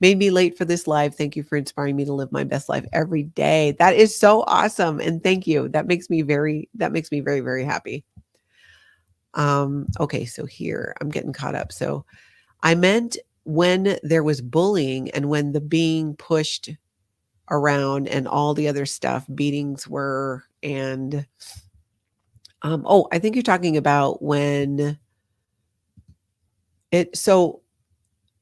made me late for this live. Thank you for inspiring me to live my best life every day. That is so awesome. And thank you. That makes me very, very happy. Okay, so here I'm getting caught up. So I meant when there was bullying and when the being pushed around and all the other stuff, beatings were, and I think you're talking about when it so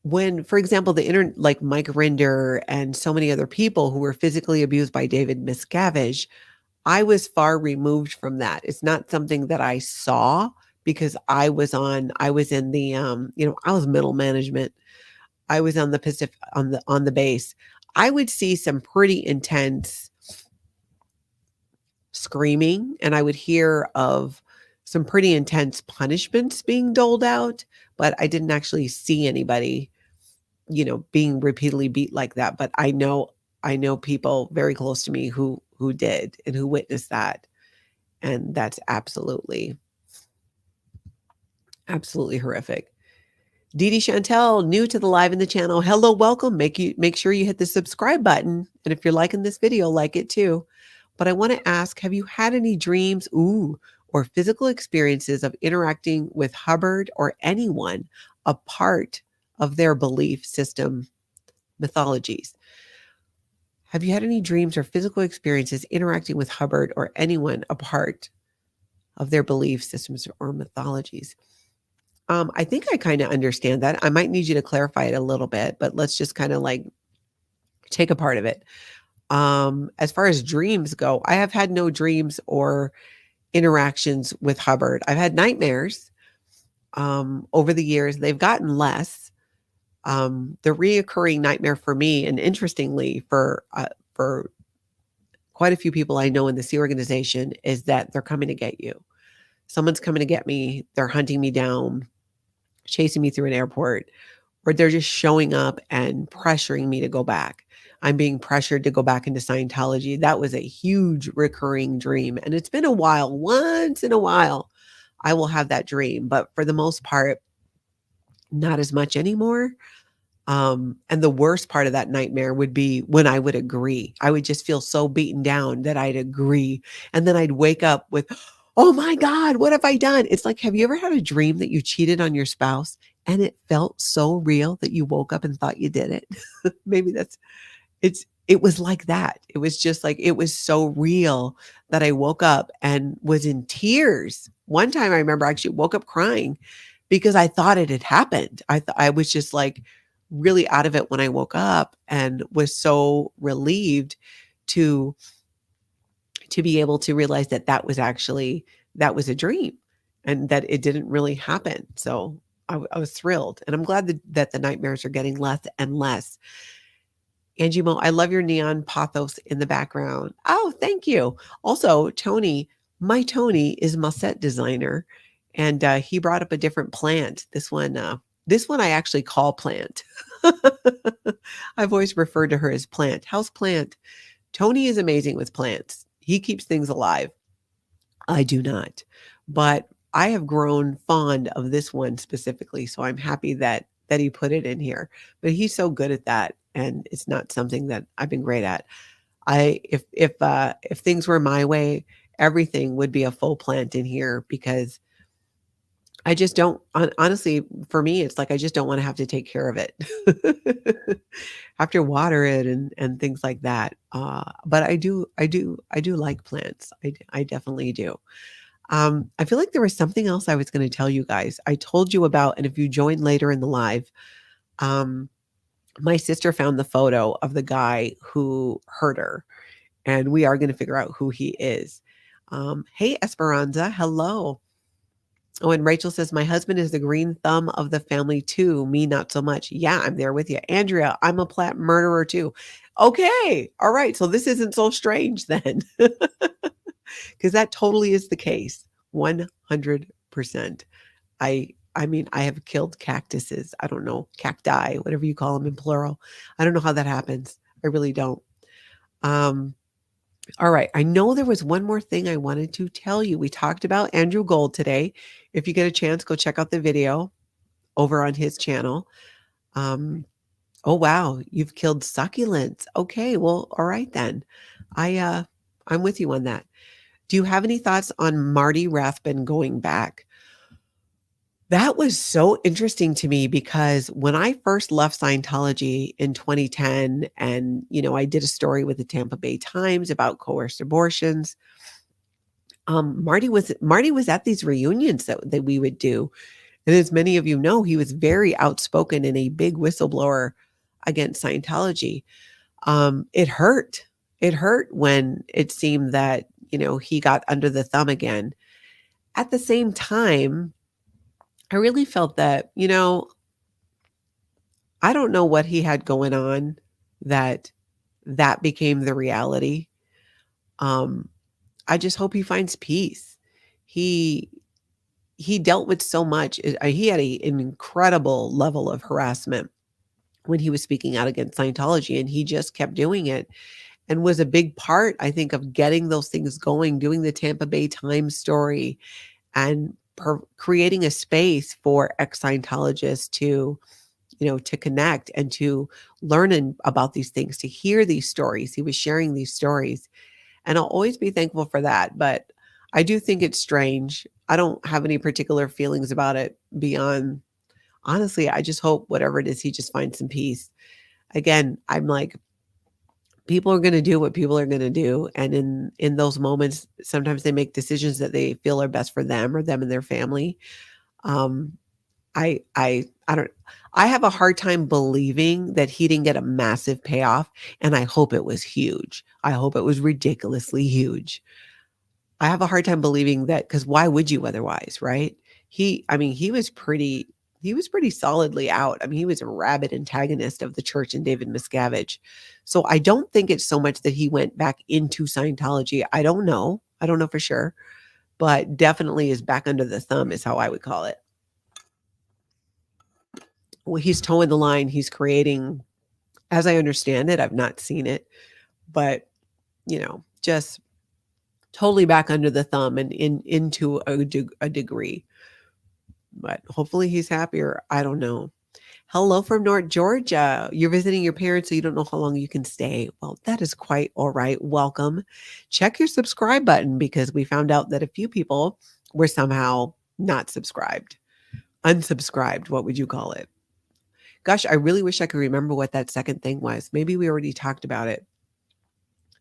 when, for example, the internet, like Mike Rinder and so many other people who were physically abused by David Miscavige, I was far removed from that. It's not something that I saw because I was in the I was middle management. I was on the Pacific on the base. I would see some pretty intense screaming, and I would hear of some pretty intense punishments being doled out, but I didn't actually see anybody, being repeatedly beat like that. But I know people very close to me who did and who witnessed that. And that's absolutely horrific. Dee Dee Chantel, new to the live in the channel. Hello, welcome. Make sure you hit the subscribe button. And if you're liking this video, like it too. But I want to ask, have you had any dreams, or physical experiences of interacting with Hubbard or anyone a part of their belief system mythologies? Have you had any dreams or physical experiences interacting with Hubbard or anyone a part of their belief systems or mythologies? I think I kind of understand that. I might need you to clarify it a little bit, but let's just kind of like take a part of it. As far as dreams go, I have had no dreams or interactions with Hubbard. I've had nightmares over the years. They've gotten less. The reoccurring nightmare for me, and interestingly for quite a few people I know in the Sea organization, is that they're coming to get you. Someone's coming to get me. They're hunting me down, chasing me through an airport, or they're just showing up and pressuring me to go back. I'm being pressured to go back into Scientology. That was a huge recurring dream. And it's been a while. Once in a while, I will have that dream. But for the most part, not as much anymore. And the worst part of that nightmare would be when I would agree. I would just feel so beaten down that I'd agree. And then I'd wake up with, oh my God, what have I done? It's like, have you ever had a dream that you cheated on your spouse and it felt so real that you woke up and thought you did it? Maybe it was like that. It was just like, it was so real that I woke up and was in tears. One time I remember I actually woke up crying because I thought it had happened. I was just like really out of it when I woke up and was so relieved to be able to realize that that was a dream and that it didn't really happen. So I was thrilled, and I'm glad that the nightmares are getting less and less. Angie Mo, I love your neon pathos in the background. Oh, thank you. Also, Tony, my Tony is my set designer, and he brought up a different plant. This one I actually call Plant. I've always referred to her as Plant. How's Plant? Tony is amazing with plants. He keeps things alive. I do not, but I have grown fond of this one specifically. So I'm happy that he put it in here. But he's so good at that, and it's not something that I've been great at. If things were my way, everything would be a full plant in here because I just don't honestly, for me, it's like I just don't wanna have to take care of it. Have to water it and things like that. But I do like plants. I definitely do. I feel like there was something else I was gonna tell you guys. I told you about, and if you join later in the live, um, my sister found the photo of the guy who hurt her, and we are gonna figure out who he is. Hey, Esperanza, hello. Oh, and Rachel says, "My husband is the green thumb of the family too. Me, not so much." Yeah, I'm there with you. Andrea, I'm a plant murderer too. Okay. All right. So this isn't so strange then. Because that totally is the case. 100%. I mean, I have killed cactuses. I don't know, cacti, whatever you call them in plural. I don't know how that happens. I really don't. Um, all right. I know there was one more thing I wanted to tell you. We talked about Andrew Gold today. If you get a chance, go check out the video over on his channel. Um, oh wow, you've killed succulents. Okay, well, all right then. I I'm with you on that. Do you have any thoughts on Marty Rathbun going back? That was so interesting to me because when I first left Scientology in 2010 and, I did a story with the Tampa Bay Times about coerced abortions, Marty was at these reunions that we would do. And as many of you know, he was very outspoken and a big whistleblower against Scientology. It hurt. It hurt when it seemed that, he got under the thumb again. At the same time, I really felt that, I don't know what he had going on that that became the reality. Um, I just hope he finds peace. He he dealt with so much. He had an incredible level of harassment when he was speaking out against Scientology, and he just kept doing it and was a big part, I think, of getting those things going, doing the Tampa Bay Times story and creating a space for ex-Scientologists to, to connect and to learn about these things, to hear these stories. He was sharing these stories, and I'll always be thankful for that. But I do think it's strange. I don't have any particular feelings about it beyond, honestly, I just hope whatever it is, he just finds some peace. Again, I'm like, people are going to do what people are going to do, and in those moments sometimes they make decisions that they feel are best for them or them and their family. um I don't, I have a hard time believing that he didn't get a massive payoff, and I hope it was huge. I hope it was ridiculously huge. I have a hard time believing that, because why would you otherwise, right? I mean, he was pretty solidly out. I mean, he was a rabid antagonist of the church and David Miscavige. So I don't think it's so much that he went back into Scientology. I don't know. I don't know for sure, but definitely is back under the thumb is how I would call it. Well, he's towing the line. He's creating, as I understand it, I've not seen it, but just totally back under the thumb and into a degree. But hopefully he's happier. I don't know. Hello from North Georgia. You're visiting your parents, so you don't know how long you can stay. Well, that is quite all right. Welcome. Check your subscribe button because we found out that a few people were somehow not subscribed. Unsubscribed. What would you call it? Gosh, I really wish I could remember what that second thing was. Maybe we already talked about it.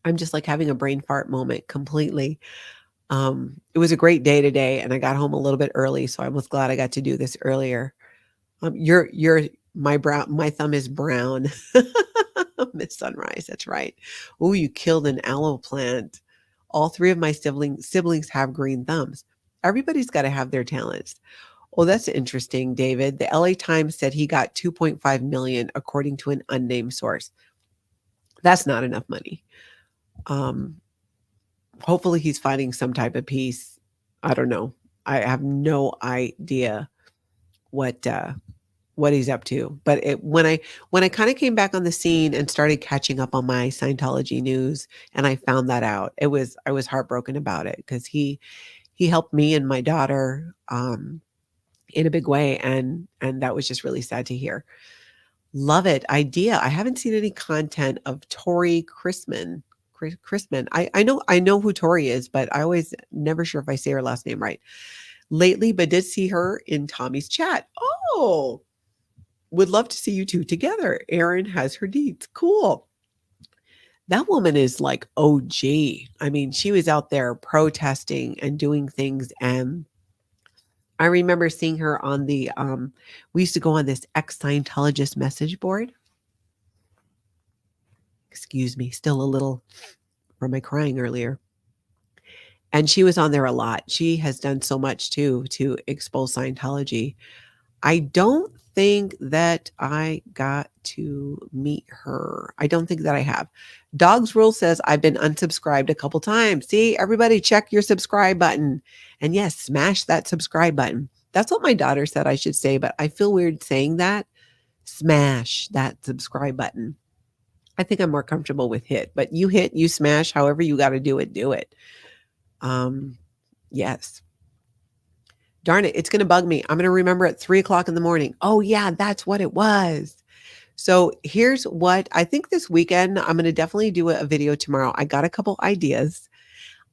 I'm just like having a brain fart moment completely. It was a great day today, and I got home a little bit early, so I was glad I got to do this earlier. You're my thumb is brown. Miss Sunrise, that's right. Oh, you killed an aloe plant. All three of my siblings have green thumbs. Everybody's got to have their talents. Oh, that's interesting, David. The LA Times said he got 2.5 million according to an unnamed source. That's not enough money. Hopefully he's finding some type of peace. I don't know. I have no idea what he's up to. But when I kind of came back on the scene and started catching up on my Scientology news, and I found that out, I was heartbroken about it because he helped me and my daughter in a big way, and that was just really sad to hear. Love it. Idea. I haven't seen any content of Tori Chrisman. Chrisman. I know who Tori is, but I always never sure if I say her last name right. Lately, but did see her in Tommy's chat. Oh, would love to see you two together. Erin has her deeds. Cool. That woman is like OG. I mean, she was out there protesting and doing things. And I remember seeing her on we used to go on this ex Scientologist message board. Excuse me, still a little from my crying earlier. And she was on there a lot. She has done so much too to expose Scientology. I don't think that I got to meet her. I don't think that I have. Dog's Rule says I've been unsubscribed a couple times. See, everybody check your subscribe button. And yes, smash that subscribe button. That's what my daughter said I should say, but I feel weird saying that. Smash that subscribe button. I think I'm more comfortable with hit, but you hit, you smash, however you got to do it, do it. Yes. Darn it, it's going to bug me. I'm going to remember at 3:00 in the morning. Oh yeah, that's what it was. So here's what I think this weekend, I'm going to definitely do a video tomorrow. I got a couple ideas.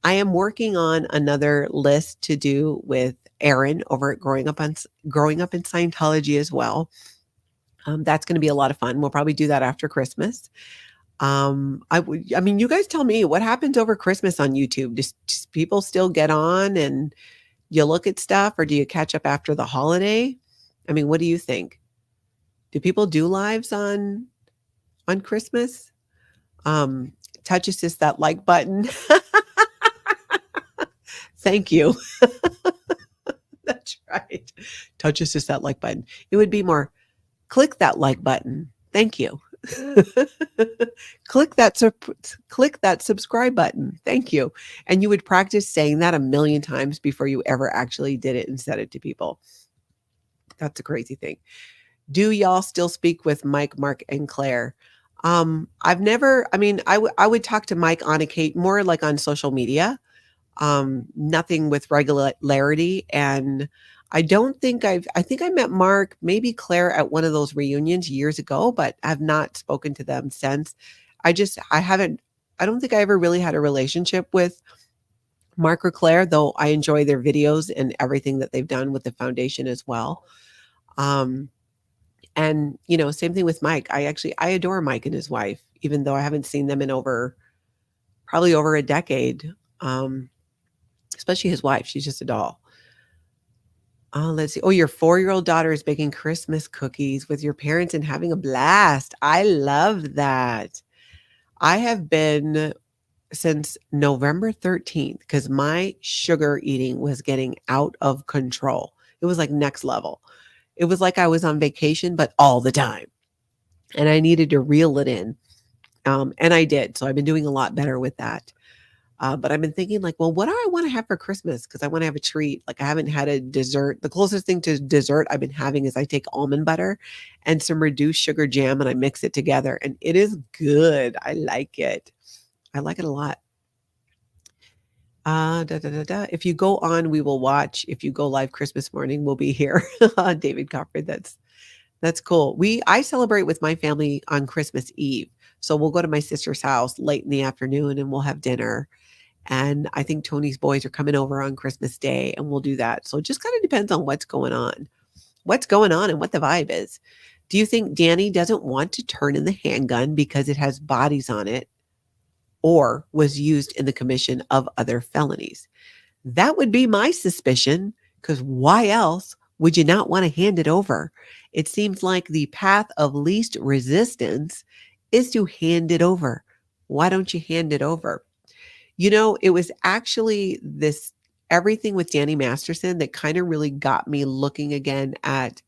I am working on another list to do with Erin over at Growing Up in Scientology as well. That's going to be a lot of fun. We'll probably do that after Christmas. I mean, you guys tell me what happens over Christmas on YouTube. Just people still get on and you look at stuff, or do you catch up after the holiday? I mean, what do you think? Do people do lives on Christmas? Touch assist that like button. Thank you. That's right. Touch assist that like button. It would be more click that like button. Thank you. click that subscribe button. Thank you. And you would practice saying that a million times before you ever actually did it and said it to people. That's a crazy thing. Do y'all still speak with Mike, Mark, and Claire? I've never, I mean, I would talk to Mike on more like on social media. Nothing with regularity. And I think I met Mark, maybe Claire at one of those reunions years ago, but I've not spoken to them since. I don't think I ever really had a relationship with Mark or Claire, though I enjoy their videos and everything that they've done with the foundation as well. And same thing with Mike. I adore Mike and his wife, even though I haven't seen them in probably over a decade. Especially his wife. She's just a doll. Let's see. Oh, your 4-year-old daughter is baking Christmas cookies with your parents and having a blast. I love that. I have been since November 13th because my sugar eating was getting out of control. It was like next level. It was like I was on vacation, but all the time. And I needed to reel it in. And I did. So I've been doing a lot better with that. But I've been thinking like, well, what do I want to have for Christmas? Because I want to have a treat. Like I haven't had a dessert. The closest thing to dessert I've been having is I take almond butter and some reduced sugar jam and I mix it together. And it is good. I like it. I like it a lot. If you go on, we will watch. If you go live Christmas morning, we'll be here. David Cofford, that's cool. I celebrate with my family on Christmas Eve. So we'll go to my sister's house late in the afternoon and we'll have dinner. And I think Tony's boys are coming over on Christmas Day and we'll do that. So it just kind of depends on what's going on and what the vibe is. Do you think Danny doesn't want to turn in the handgun because it has bodies on it or was used in the commission of other felonies? That would be my suspicion, because why else would you not want to hand it over? It seems like the path of least resistance is to hand it over. Why don't you hand it over? It was actually everything with Danny Masterson that kind of really got me looking again at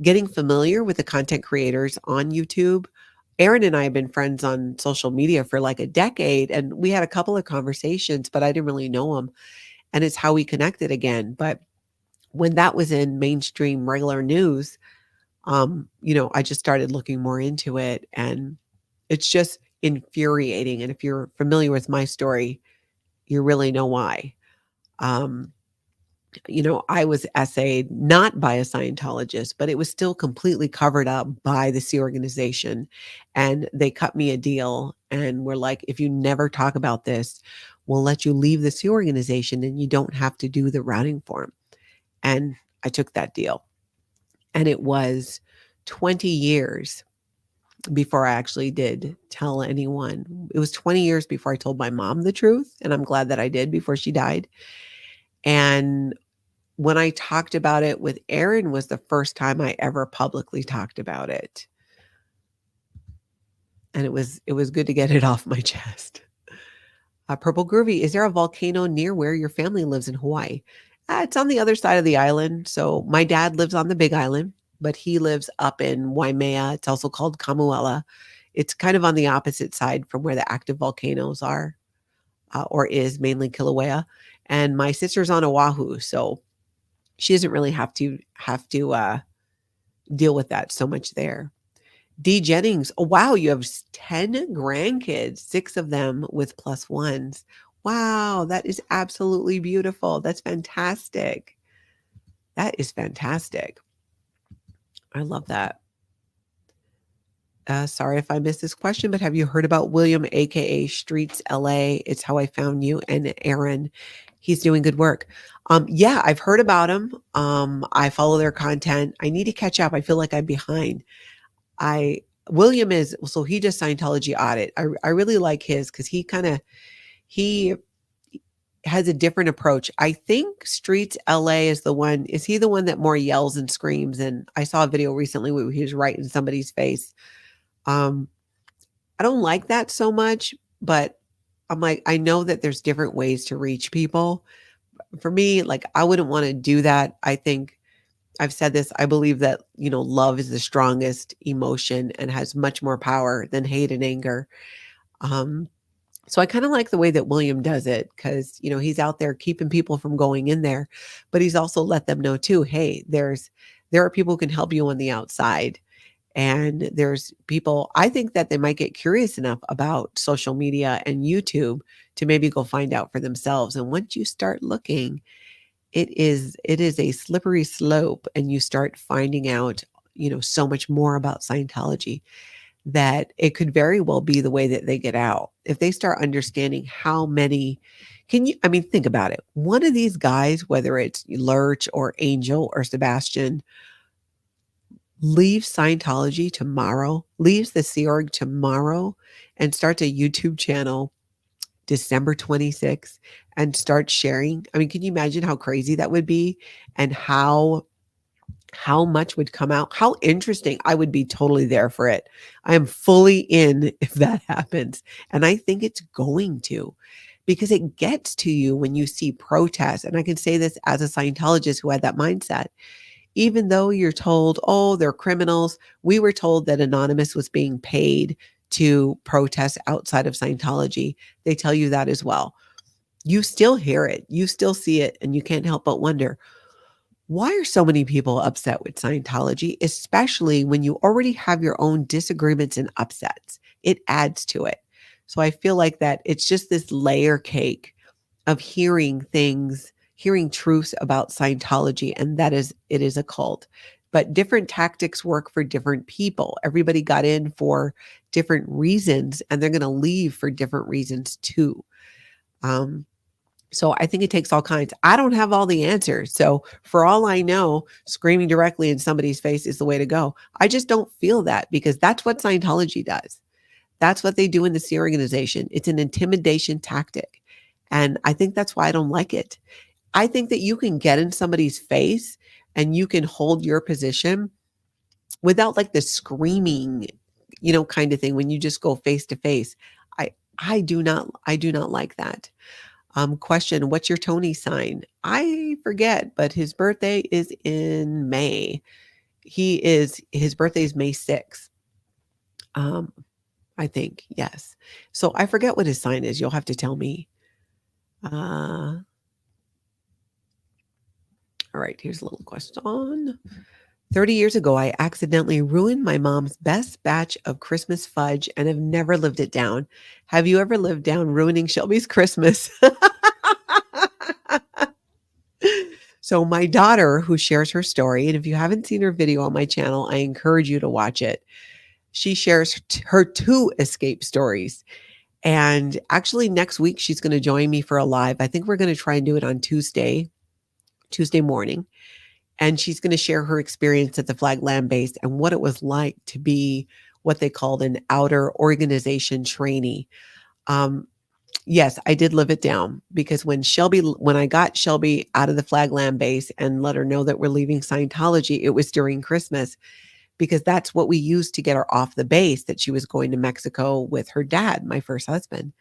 getting familiar with the content creators on YouTube. Erin and I have been friends on social media for like a decade, and we had a couple of conversations, but I didn't really know them. And it's how we connected again. But when that was in mainstream regular news, I just started looking more into it, and it's just infuriating. And if you're familiar with my story, you really know why. I was essayed not by a Scientologist, but it was still completely covered up by the Sea organization. And they cut me a deal and were like, if you never talk about this, we'll let you leave the Sea organization and you don't have to do the routing form. And I took that deal. And it was 20 years before I actually did tell anyone. It was 20 years before I told my mom the truth. And I'm glad that I did before she died. And when I talked about it with Aaron was the first time I ever publicly talked about it. And it was good to get it off my chest. Purple Groovy, is there a volcano near where your family lives in Hawaii? It's on the other side of the island. So my dad lives on the Big Island, but he lives up in Waimea. It's also called Kamuela. It's kind of on the opposite side from where the active volcanoes are, or is mainly Kilauea. And my sister's on Oahu, so she doesn't really have to deal with that so much there. D Jennings, oh wow, you have 10 grandkids, 6 of them with plus ones. Wow, that is absolutely beautiful. That's fantastic. That is fantastic. I love that. Sorry if I missed this question, but have you heard about William, aka Streets LA? It's how I found you, and Aaron. He's doing good work. Yeah, I've heard about him. I follow their content. I need to catch up. I feel like I'm behind. William is, so he does Scientology audit. I really like his because he has a different approach. I think Streets LA is he the one that more yells and screams? And I saw a video recently where he was right in somebody's face. I don't like that so much, but I'm like, I know that there's different ways to reach people. For me, like, I wouldn't want to do that. I think I've said this. I believe that, love is the strongest emotion and has much more power than hate and anger. So I kind of like the way that William does it because, he's out there keeping people from going in there, but he's also let them know too, hey, there are people who can help you on the outside. And there's people, I think that they might get curious enough about social media and YouTube to maybe go find out for themselves. And once you start looking, it is a slippery slope, and you start finding out, so much more about Scientology that it could very well be the way that they get out. If they start understanding how many, think about it. One of these guys, whether it's Lurch or Angel or Sebastian, leaves Scientology tomorrow, leaves the Sea Org tomorrow, and starts a YouTube channel December 26th and start sharing. Can you imagine how crazy that would be and how much would come out? How interesting. I would be totally there for it. I am fully in if that happens. And I think it's going to, because it gets to you when you see protests. And I can say this as a Scientologist who had that mindset. Even though you're told, oh, they're criminals, we were told that Anonymous was being paid to protest outside of Scientology. They tell you that as well. You still hear it, you still see it, and you can't help but wonder, why are so many people upset with Scientology, especially when you already have your own disagreements and upsets? It adds to it. So I feel like that it's just this layer cake of hearing truths about Scientology, and it is a cult. But different tactics work for different people. Everybody got in for different reasons, and they're going to leave for different reasons too. So I think it takes all kinds. I don't have all the answers. So for all I know, screaming directly in somebody's face is the way to go. I just don't feel that, because that's what Scientology does. That's what they do in the Sea organization. It's an intimidation tactic. And I think that's why I don't like it. I think that you can get in somebody's face and you can hold your position without like the screaming, kind of thing, when you just go face to face. I do not like that. Question, what's your Tony sign? I forget, but his birthday is in May. His birthday is May 6th. I think, yes. So I forget what his sign is. You'll have to tell me. All right, here's a little question. 30 years ago, I accidentally ruined my mom's best batch of Christmas fudge and have never lived it down. Have you ever lived down ruining Shelby's Christmas? So my daughter, who shares her story, and if you haven't seen her video on my channel, I encourage you to watch it. She shares her two escape stories. And actually next week, she's going to join me for a live. I think we're going to try and do it on Tuesday morning. And she's going to share her experience at the Flag Land Base and what it was like to be what they called an outer organization trainee. Um, yes, I did live it down because when I got Shelby out of the Flag Land Base and let her know that we're leaving Scientology, it was during Christmas because that's what we used to get her off the base, that she was going to Mexico with her dad, my first husband.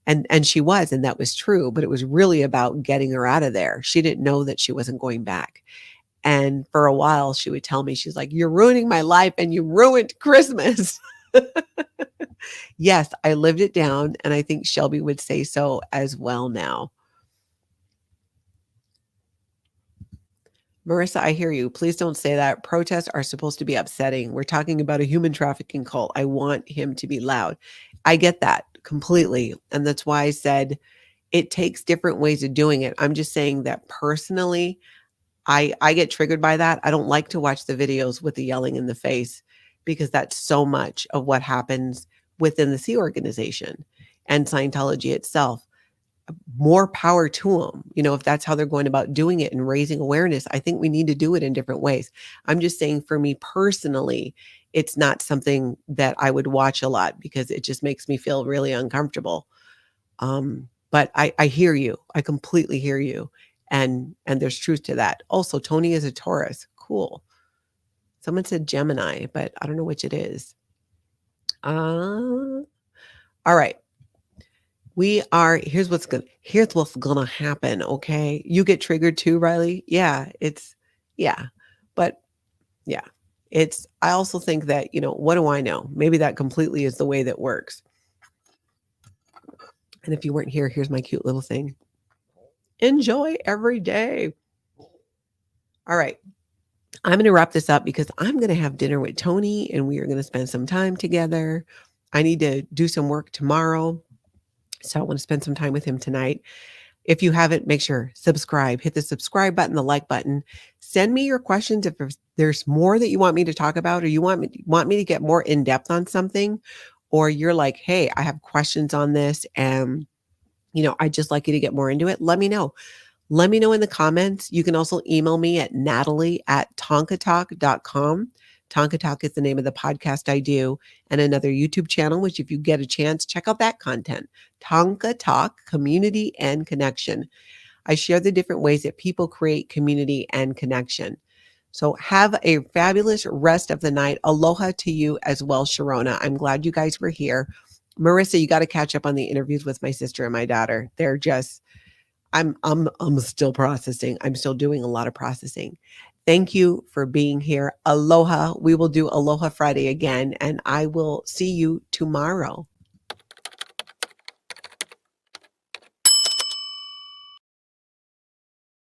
And she was, and that was true, but it was really about getting her out of there. She didn't know that she wasn't going back. And for a while, she would tell me, she's like, "You're ruining my life and you ruined Christmas." Yes, I lived it down. And I think Shelby would say so as well now. Marissa, I hear you. Please don't say that. Protests are supposed to be upsetting. We're talking about a human trafficking cult. I want him to be loud. I get that completely. And that's why I said it takes different ways of doing it. I'm just saying that personally, I get triggered by that. I don't like to watch the videos with the yelling in the face because that's so much of what happens within the Sea organization and Scientology itself. More power to them. If that's how they're going about doing it and raising awareness, I think we need to do it in different ways. I'm just saying for me personally, it's not something that I would watch a lot because it just makes me feel really uncomfortable. But I hear you. I completely hear you. And there's truth to that. Also, Tony is a Taurus. Cool. Someone said Gemini, but I don't know which it is. All right. Here's what's gonna happen. Okay. You get triggered too, Riley. Yeah. But yeah, I also think that, what do I know? Maybe that completely is the way that works. And if you weren't here, here's my cute little thing. Enjoy every day. All right. I'm going to wrap this up because I'm going to have dinner with Tony and we are going to spend some time together. I need to do some work tomorrow. So I want to spend some time with him tonight. If you haven't, make sure subscribe, hit the subscribe button, the like button. Send me your questions if there's more that you want me to talk about, or you want me to get more in depth on something, or you're like, hey, I have questions on this and I'd just like you to get more into it. Let me know. Let me know in the comments. You can also email me at natalie@tonkatalk.com. Tonka Talk is the name of the podcast I do, and another YouTube channel, which if you get a chance, check out that content. Tonka Talk, Community and Connection. I share the different ways that people create community and connection. So have a fabulous rest of the night. Aloha to you as well, Sharona. I'm glad you guys were here. Marissa, you got to catch up on the interviews with my sister and my daughter. They're just, I'm still processing. I'm still doing a lot of processing. Thank you for being here. Aloha. We will do Aloha Friday again, and I will see you tomorrow.